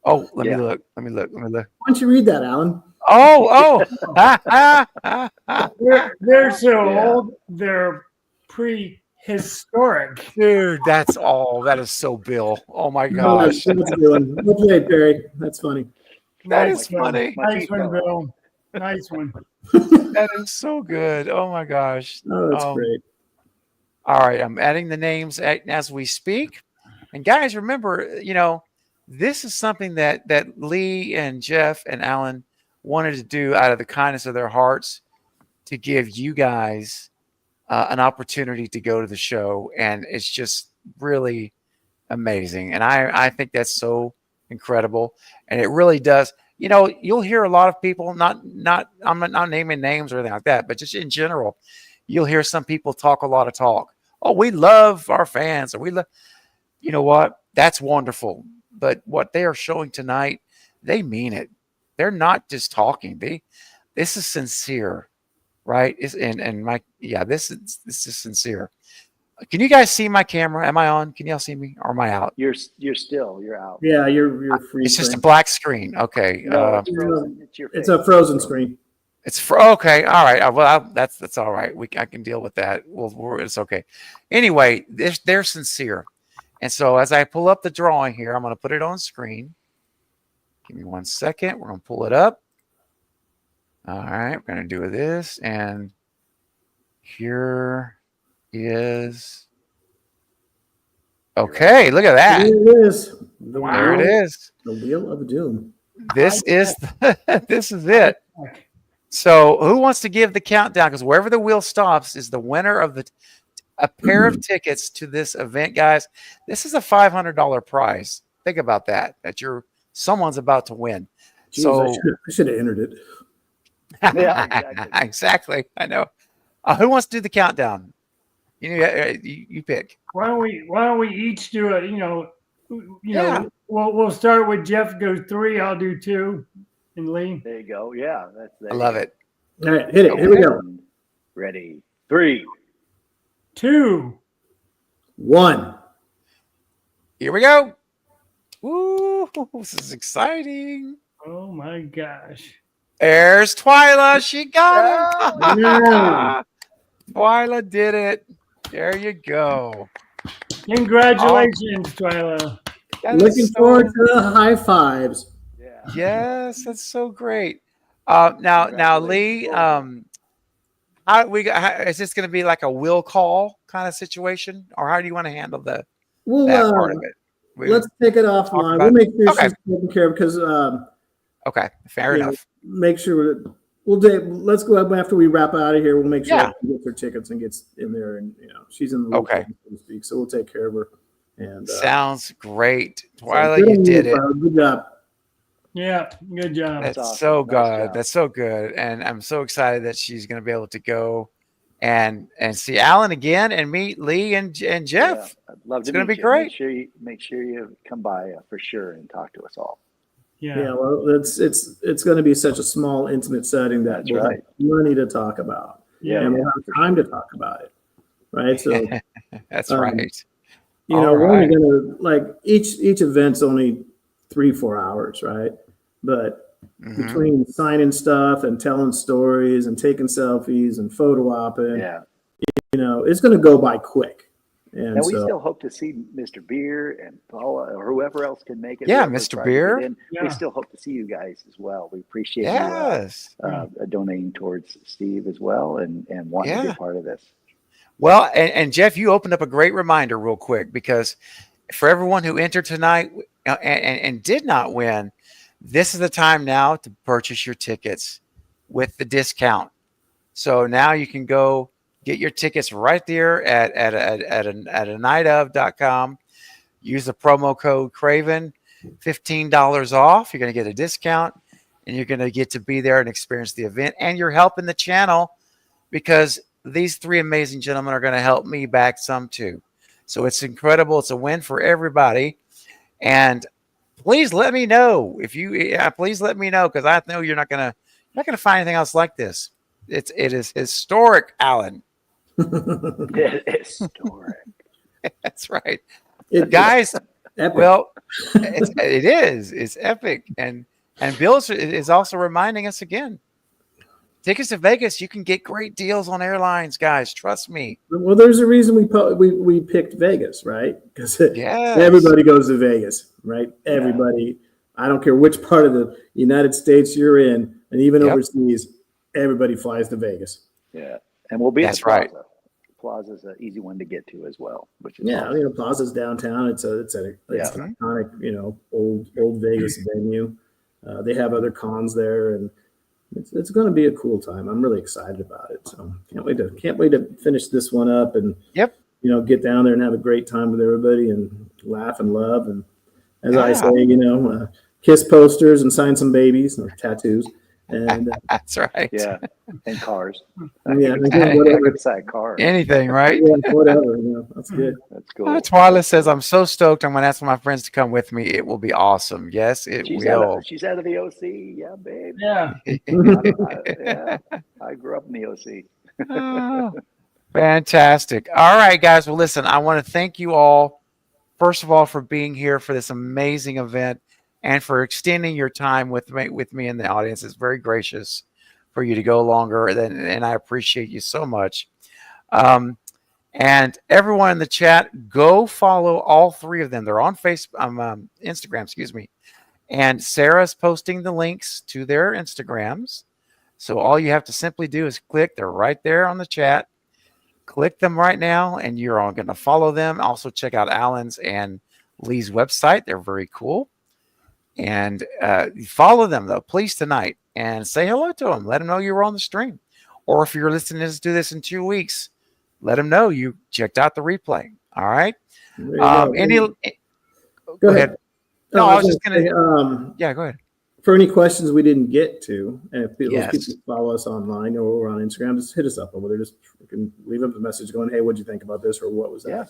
Oh, let me look. Why don't you read that, Alan? They're so old. They're prehistoric. Dude, that is so Bill. Oh my Oh, gosh. that's a good one. Well played, Perry. That's funny. That Nice is one. funny. My Nice teeth one, fell out. Bill. Nice one. That is so good. Oh my gosh. Oh, that's great. All right, I'm adding the names as we speak. And guys, remember, this is something that Lee and Jeff and Alan wanted to do out of the kindness of their hearts to give you guys an opportunity to go to the show, and it's just really amazing. And I think that's so incredible, and it really does. You'll hear a lot of people, I'm not naming names or anything like that, but just in general, you'll hear some people talk a lot of talk. Oh, we love our fans, or we love. You know what? That's wonderful. But what they are showing tonight, they mean it. They're not just talking. This is sincere, right? This is sincere. Can you guys see my camera? Am I on? Can y'all see me, or am I out? You're out. Yeah, you're free. It's just a black screen. Okay. No, it's frozen. It's your It's face. a frozen screen. Okay. All right. Well, that's all right. I can deal with that. It's okay. Anyway, they're sincere. And so as I pull up the drawing here, I'm going to put it on screen. Give me 1 second. We're going to pull it up. All right. We're going to do this. And here is. Okay. Look at that. Here it is. There it is. The Wheel of Doom. This is it. So who wants to give the countdown? Because wherever the wheel stops is the winner of a pair of tickets to this event, guys. This is a $500 prize. Think about that someone's about to win. Jeez, So I should have entered it. Yeah, exactly. Exactly. I know. Who wants to do the countdown? You pick. Why don't we each do it? We'll start with Jeff. Go 3. I'll do 2, and Lee. There you go. Yeah, I love it. All right, hit it. Here we go. Ready. 3, 2, 1. Here we go. Ooh, this is exciting. Oh my gosh. There's Twyla. She got it. Yeah. Twyla did it. There you go. Congratulations, Twyla. Looking forward to the high fives. Yeah. Yes, that's so great. Now, Lee, is this going to be like a will call kind of situation, or how do you want to handle that part of it? Let's take it offline. We'll make sure she's taken care of because. Okay, fair enough. Make sure let's go up after we wrap out of here. We'll make sure she gets her tickets and gets in there, and she's in the loop, so to speak. So we'll take care of her. And sounds great, Twyla. You did it. Good job. Yeah, good job. That's awesome. so Nice good. job. That's so good, and I'm so excited that she's going to be able to go and see Alan again and meet Lee and Jeff. Yeah, I'd love It's to going to meet be you. great. Make sure you come by for sure and talk to us all. Yeah. Well, it's going to be such a small, intimate setting that we'll have plenty to talk about. Yeah, and we'll have time to talk about it, right? So that's right. We're only going to each event's only 3-4 hours, right? But between signing stuff and telling stories and taking selfies and photo opping, it's going to go by quick. And we still hope to see Mr. Beer and Paula or whoever else can make it. Yeah, Mr. Beer. We still hope to see you guys as well. We appreciate you donating towards Steve as well and wanting to be a part of this. Well, and Jeff, you opened up a great reminder real quick, because for everyone who entered tonight and did not win, this is the time now to purchase your tickets with the discount. So now you can go get your tickets right there at a nightof.com. Use the promo code Craven, $15 off. You're going to get a discount, and you're going to get to be there and experience the event. And you're helping the channel, because these 3 amazing gentlemen are going to help me back some too. So it's incredible. It's a win for everybody. And please let me know please let me know, because I know you're not going to find anything else like this. It is historic, Alan. Historic. That's right. Guys, well, it's epic. And Bill is also reminding us again, tickets to Vegas, you can get great deals on airlines, guys. Trust me. Well, there's a reason we picked Vegas, right? Because Yes. everybody goes to Vegas, right? Everybody. I don't care which part of the United States you're in, and even overseas, everybody flies to Vegas. Yeah, and we'll be at the Plaza. Right. Plaza's an easy one to get to as well, which is awesome. You know, Plaza's downtown. It's an iconic, you know, old Vegas venue. They have other cons there, and it's going to be a cool time. I'm really excited about it. So can't wait to finish this one up and you know, get down there and have a great time with everybody and laugh and love. And as I say, you know, kiss posters and sign some babies or tattoos. And that's right. Yeah, and cars. Whatever. Cars. Anything, right? Yeah, whatever. You know, that's good. That's cool. Twyla says, "I'm so stoked. I'm going to ask my friends to come with me. It will be awesome." Yes, it will. She's out of the OC. Yeah, babe. Yeah. I grew up in the OC. Oh, fantastic. All right, guys. Well, listen, I want to thank you all, first of all, for being here for this amazing event and for extending your time with me in the audience. It's very gracious for you to go longer, and I appreciate you so much. And everyone in the chat, go follow all three of them. They're on Facebook, Instagram, excuse me. And Sarah's posting the links to their Instagrams. So all you have to simply do is click. They're right there on the chat. Click them right now, and you're all going to follow them. Also, check out Alan's and Lee's website. They're very cool. And follow them, though, please, tonight. And say hello to them. Let them know you were on the stream. Or if you're listening to this in 2 weeks, let them know you checked out the replay. All right? Go ahead. No, I was just going to. Yeah, go ahead. For any questions we didn't get to, and if people follow us online or we're on Instagram, just hit us up over there. Just leave us a message going, "Hey, what'd you think about this?" or "What was that?" Yeah.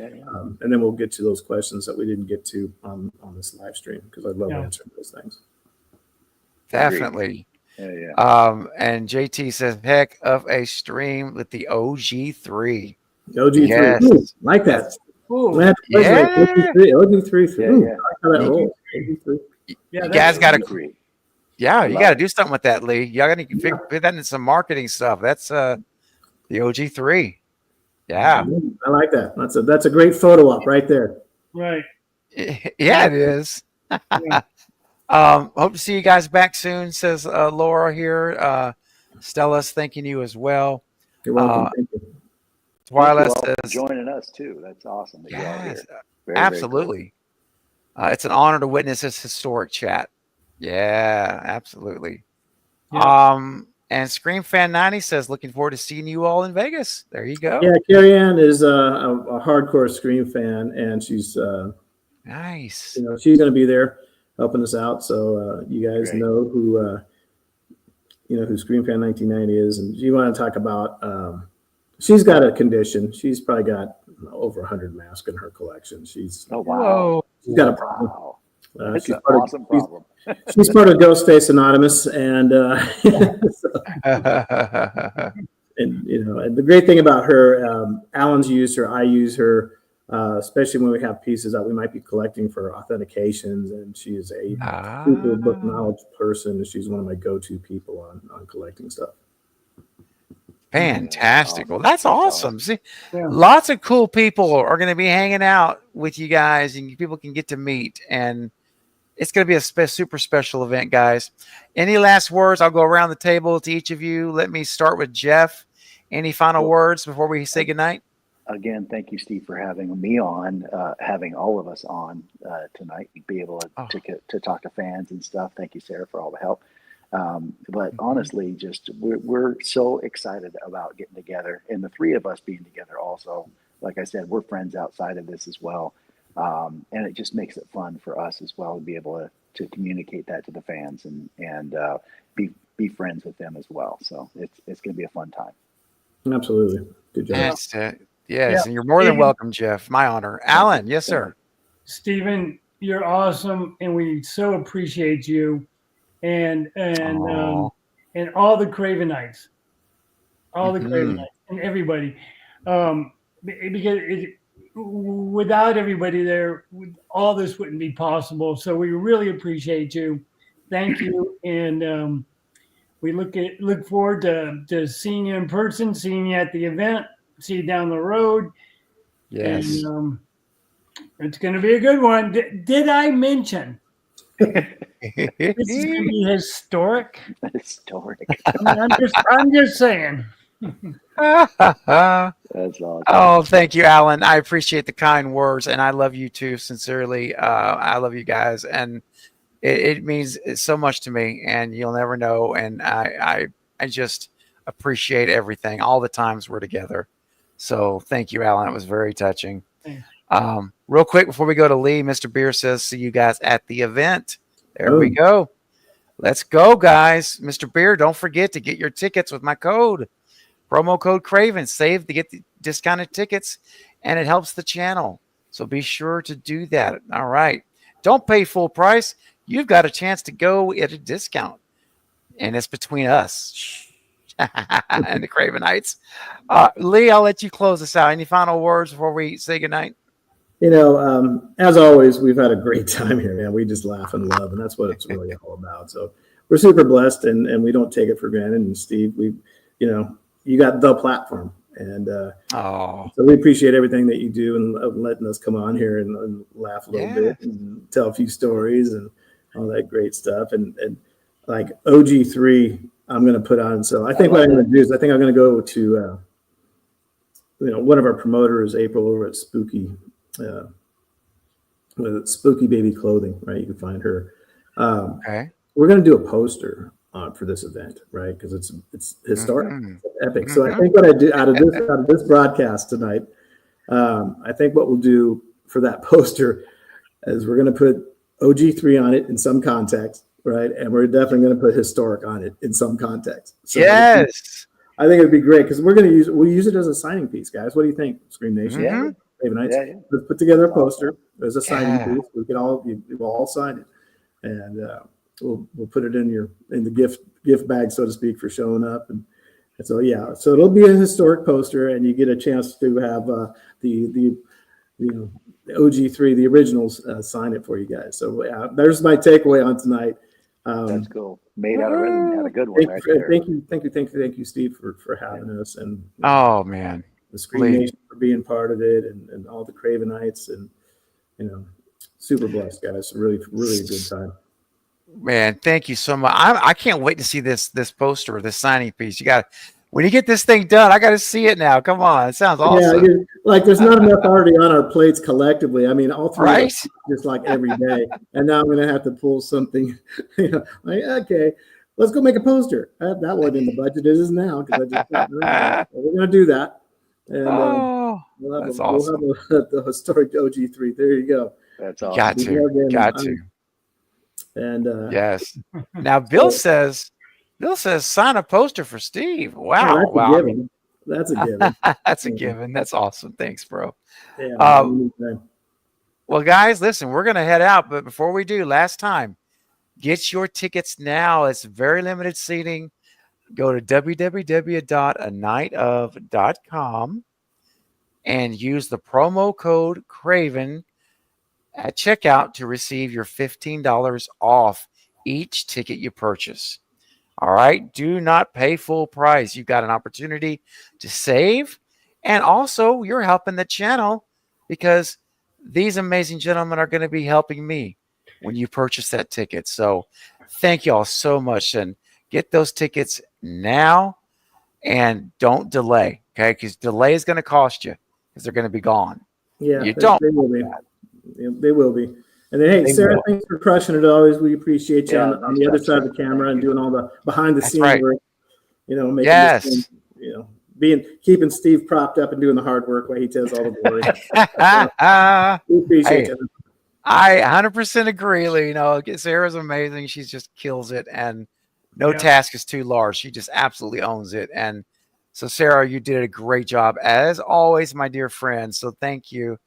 So, and then we'll get to those questions that we didn't get to on this live stream, because I love answering those things. Definitely. Yeah. And JT says, "Heck of a stream with the OG3." OG3, yes. Like that. Ooh. OG3. Yeah. I like how that rolls. OG3. You guys got to, you got to do something with that, Lee. You got to fit that into some marketing stuff. That's the OG3. Yeah, I like that. That's a great photo op right there. Right. Yeah, it is. Hope to see you guys back soon, says Laura here. Stella's thanking you as well. You're welcome. Thank you. Twyla says, joining us too. That's awesome that you're all here. Very, absolutely. Very cool. It's an honor to witness this historic chat. Yeah, absolutely. Yeah. And Scream Fan 90 says, "Looking forward to seeing you all in Vegas." There you go. Yeah, Carrie Ann is a hardcore Scream fan, and she's nice. You know, she's going to be there helping us out. So you guys know who who Scream Fan 1990 is, and you want to talk about. She's got a condition. She's probably got over 100 masks in her collection. She's she's got a problem. Wow. She's an awesome problem. She's part of Ghostface Anonymous, and and you know, and the great thing about her, Alan's used her, I use her, especially when we have pieces that we might be collecting for authentications, and she is a super book knowledge person. She's one of my go-to people on collecting stuff. Fantastic. Well, that's awesome. See, lots of cool people are going to be hanging out with you guys, and people can get to meet, and it's going to be a super special event, guys. Any last words? I'll go around the table to each of you. Let me start with Jeff. Any final words before we say goodnight? Again, thank you, Steve, for having me on, having all of us on tonight. Be able to talk to fans and stuff. Thank you, Sarah, for all the help. But honestly, just we're so excited about getting together, and the three of us being together also. Like I said, we're friends outside of this as well. And it just makes it fun for us as well to be able to communicate that to the fans and be friends with them as well. So it's going to be a fun time. Absolutely. Good job. Yes, and you're more than welcome, Jeff. My honor. Alan, yes, sir. Stephen, you're awesome, and we so appreciate you, and all the Cravenites, and everybody, because without everybody there, all this wouldn't be possible. So we really appreciate you. Thank you, and We look forward to seeing you in person, seeing you at the event, see you down the road. Yes. And it's going to be a good one. Did I mention this is going to be historic? Historic. I'm just saying. That's awesome. Oh, thank you, Alan. I appreciate the kind words, and I love you too, sincerely. I love you guys, and it means so much to me, and you'll never know. And I just appreciate everything, all the times we're together. So thank you, Alan. It was very touching. Thanks. Real quick before we go to Lee, Mr. Beer says, see you guys at the event. There we go. Let's go, guys. Mr. Beer, don't forget to get your tickets with my code. Promo code Craven. Save to get the discounted tickets, and it helps the channel. So be sure to do that. All right. Don't pay full price. You've got a chance to go at a discount. And it's between us and the Cravenites. Lee, I'll let you close this out. Any final words before we say goodnight? As always, we've had a great time here, man. We just laugh and love, and that's what it's really all about. So we're super blessed, and we don't take it for granted. And Steve, you got the platform, and so we appreciate everything that you do and letting us come on here and laugh a little bit and tell a few stories and all that great stuff. And like OG3, I'm going to put on. So I think what I'm going to do is I'm going to go to one of our promoters, April, over at Spooky. With Spooky Baby Clothing, right? You can find her. Okay. We're going to do a poster for this event, right? Because it's historic, it's epic. So I think what I do out of this broadcast tonight, I think what we'll do for that poster is we're going to put OG3 on it in some context, right? And we're definitely going to put historic on it in some context. So yes. I think it'd be great because we'll use it as a signing piece, guys. What do you think, Scream Nation? Yeah. Yeah. Let's put together a poster. There's a signing piece. We can we'll all sign it, and we'll put it in the gift bag, so to speak, for showing up. And so so it'll be a historic poster, and you get a chance to have the OG3, the originals, sign it for you guys. So there's my takeaway on tonight. That's cool. Made out of rhythm. Had a good one right there. Thank you, Steve, for having us. And man. The Scream Nation for being part of it, and all the Cravenites, and super blessed, guys. Really, really a good time. Man, thank you so much. I can't wait to see this poster, this signing piece. When you get this thing done, I got to see it now. Come on, it sounds awesome. Yeah, there's not enough already on our plates collectively. I mean, all three, right? Just like every day, and now I'm going to have to pull something. Okay, let's go make a poster. That wasn't in the budget. It is now because we're going to do that. And that's awesome. We'll have the historic OG3. There you go. That's awesome. Got to. And yes. Now Bill says sign a poster for Steve. Wow. That's a given. That's a given. That's awesome. Thanks, bro. Yeah, well, guys, listen, we're gonna head out, but before we do, last time, get your tickets now. It's very limited seating. Go to www.anightOf.com and use the promo code Craven at checkout to receive your $15 off each ticket you purchase. All right. Do not pay full price. You've got an opportunity to save. And also, you're helping the channel because these amazing gentlemen are going to be helping me when you purchase that ticket. So thank you all so much. And get those tickets now and don't delay, okay? Because delay is going to cost you because they're going to be gone. Yeah, you don't. They will be. They will be. And then, hey, Sarah, thanks for crushing it always. We appreciate you on the other side of the camera and doing all the behind the scenes work. Making this thing, keeping Steve propped up and doing the hard work while he does all the glory. We appreciate it. I 100% agree, Lee. Sarah's amazing. She just kills it, and no task is too large. She just absolutely owns it. And so, Sarah, you did a great job, as always, my dear friend. So thank you.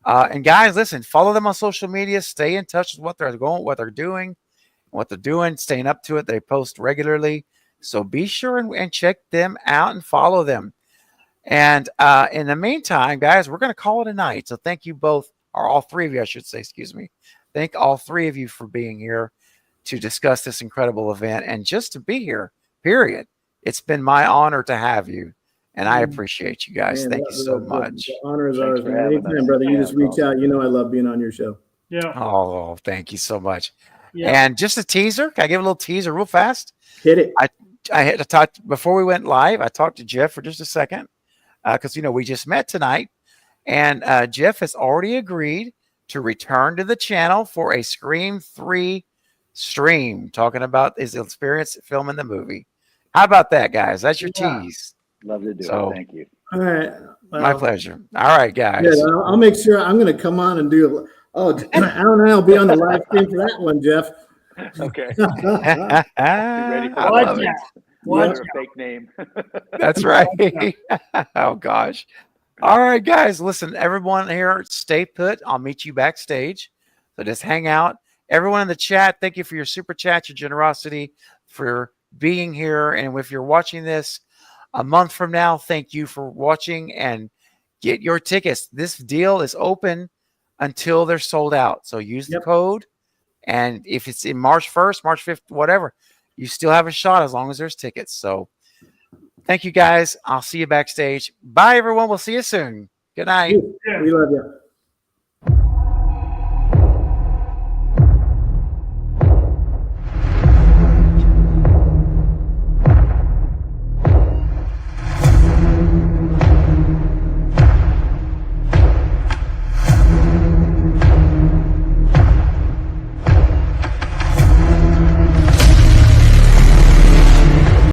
And guys, listen, follow them on social media. Stay in touch with what they're doing, staying up to it. They post regularly. So be sure and check them out and follow them. And in the meantime, guys, we're going to call it a night. So thank you both, or all three of you, I should say, excuse me. Thank all three of you for being here to discuss this incredible event and just to be here period. It's been my honor to have you, and I appreciate you guys. Man, Thank you so much. The honor is Thanks ours, for man. having Anytime, us. brother. You Yeah, just reach awesome. out. You know I love being on your show. Yeah. Oh, thank you so much. Yeah. And just a teaser. Can I give a little teaser real fast? Hit it. I had to talk before we went live. I talked to Jeff for just a second because we just met tonight, and Jeff has already agreed to return to the channel for a Scream 3 stream, talking about his experience filming the movie. How about that, guys? That's your tease. Love to do So, it. Thank you. All right. Well, my pleasure. All right, guys. Good. I'll make sure I'm going to come on and do. Alan and I will be on the live stream for that one, Jeff. Okay. I Be ready for Watch love it. out. Watch a fake name. That's right. Oh gosh. All right, guys. Listen, everyone here, stay put. I'll meet you backstage. So just hang out. Everyone in the chat, thank you for your super chat, your generosity, for being here. And if you're watching this a month from now, thank you for watching and get your tickets. This deal is open until they're sold out. So use the code. And if it's in March 1st, March 5th, whatever, you still have a shot as long as there's tickets. So thank you, guys. I'll see you backstage. Bye, everyone. We'll see you soon. Good night. We love you.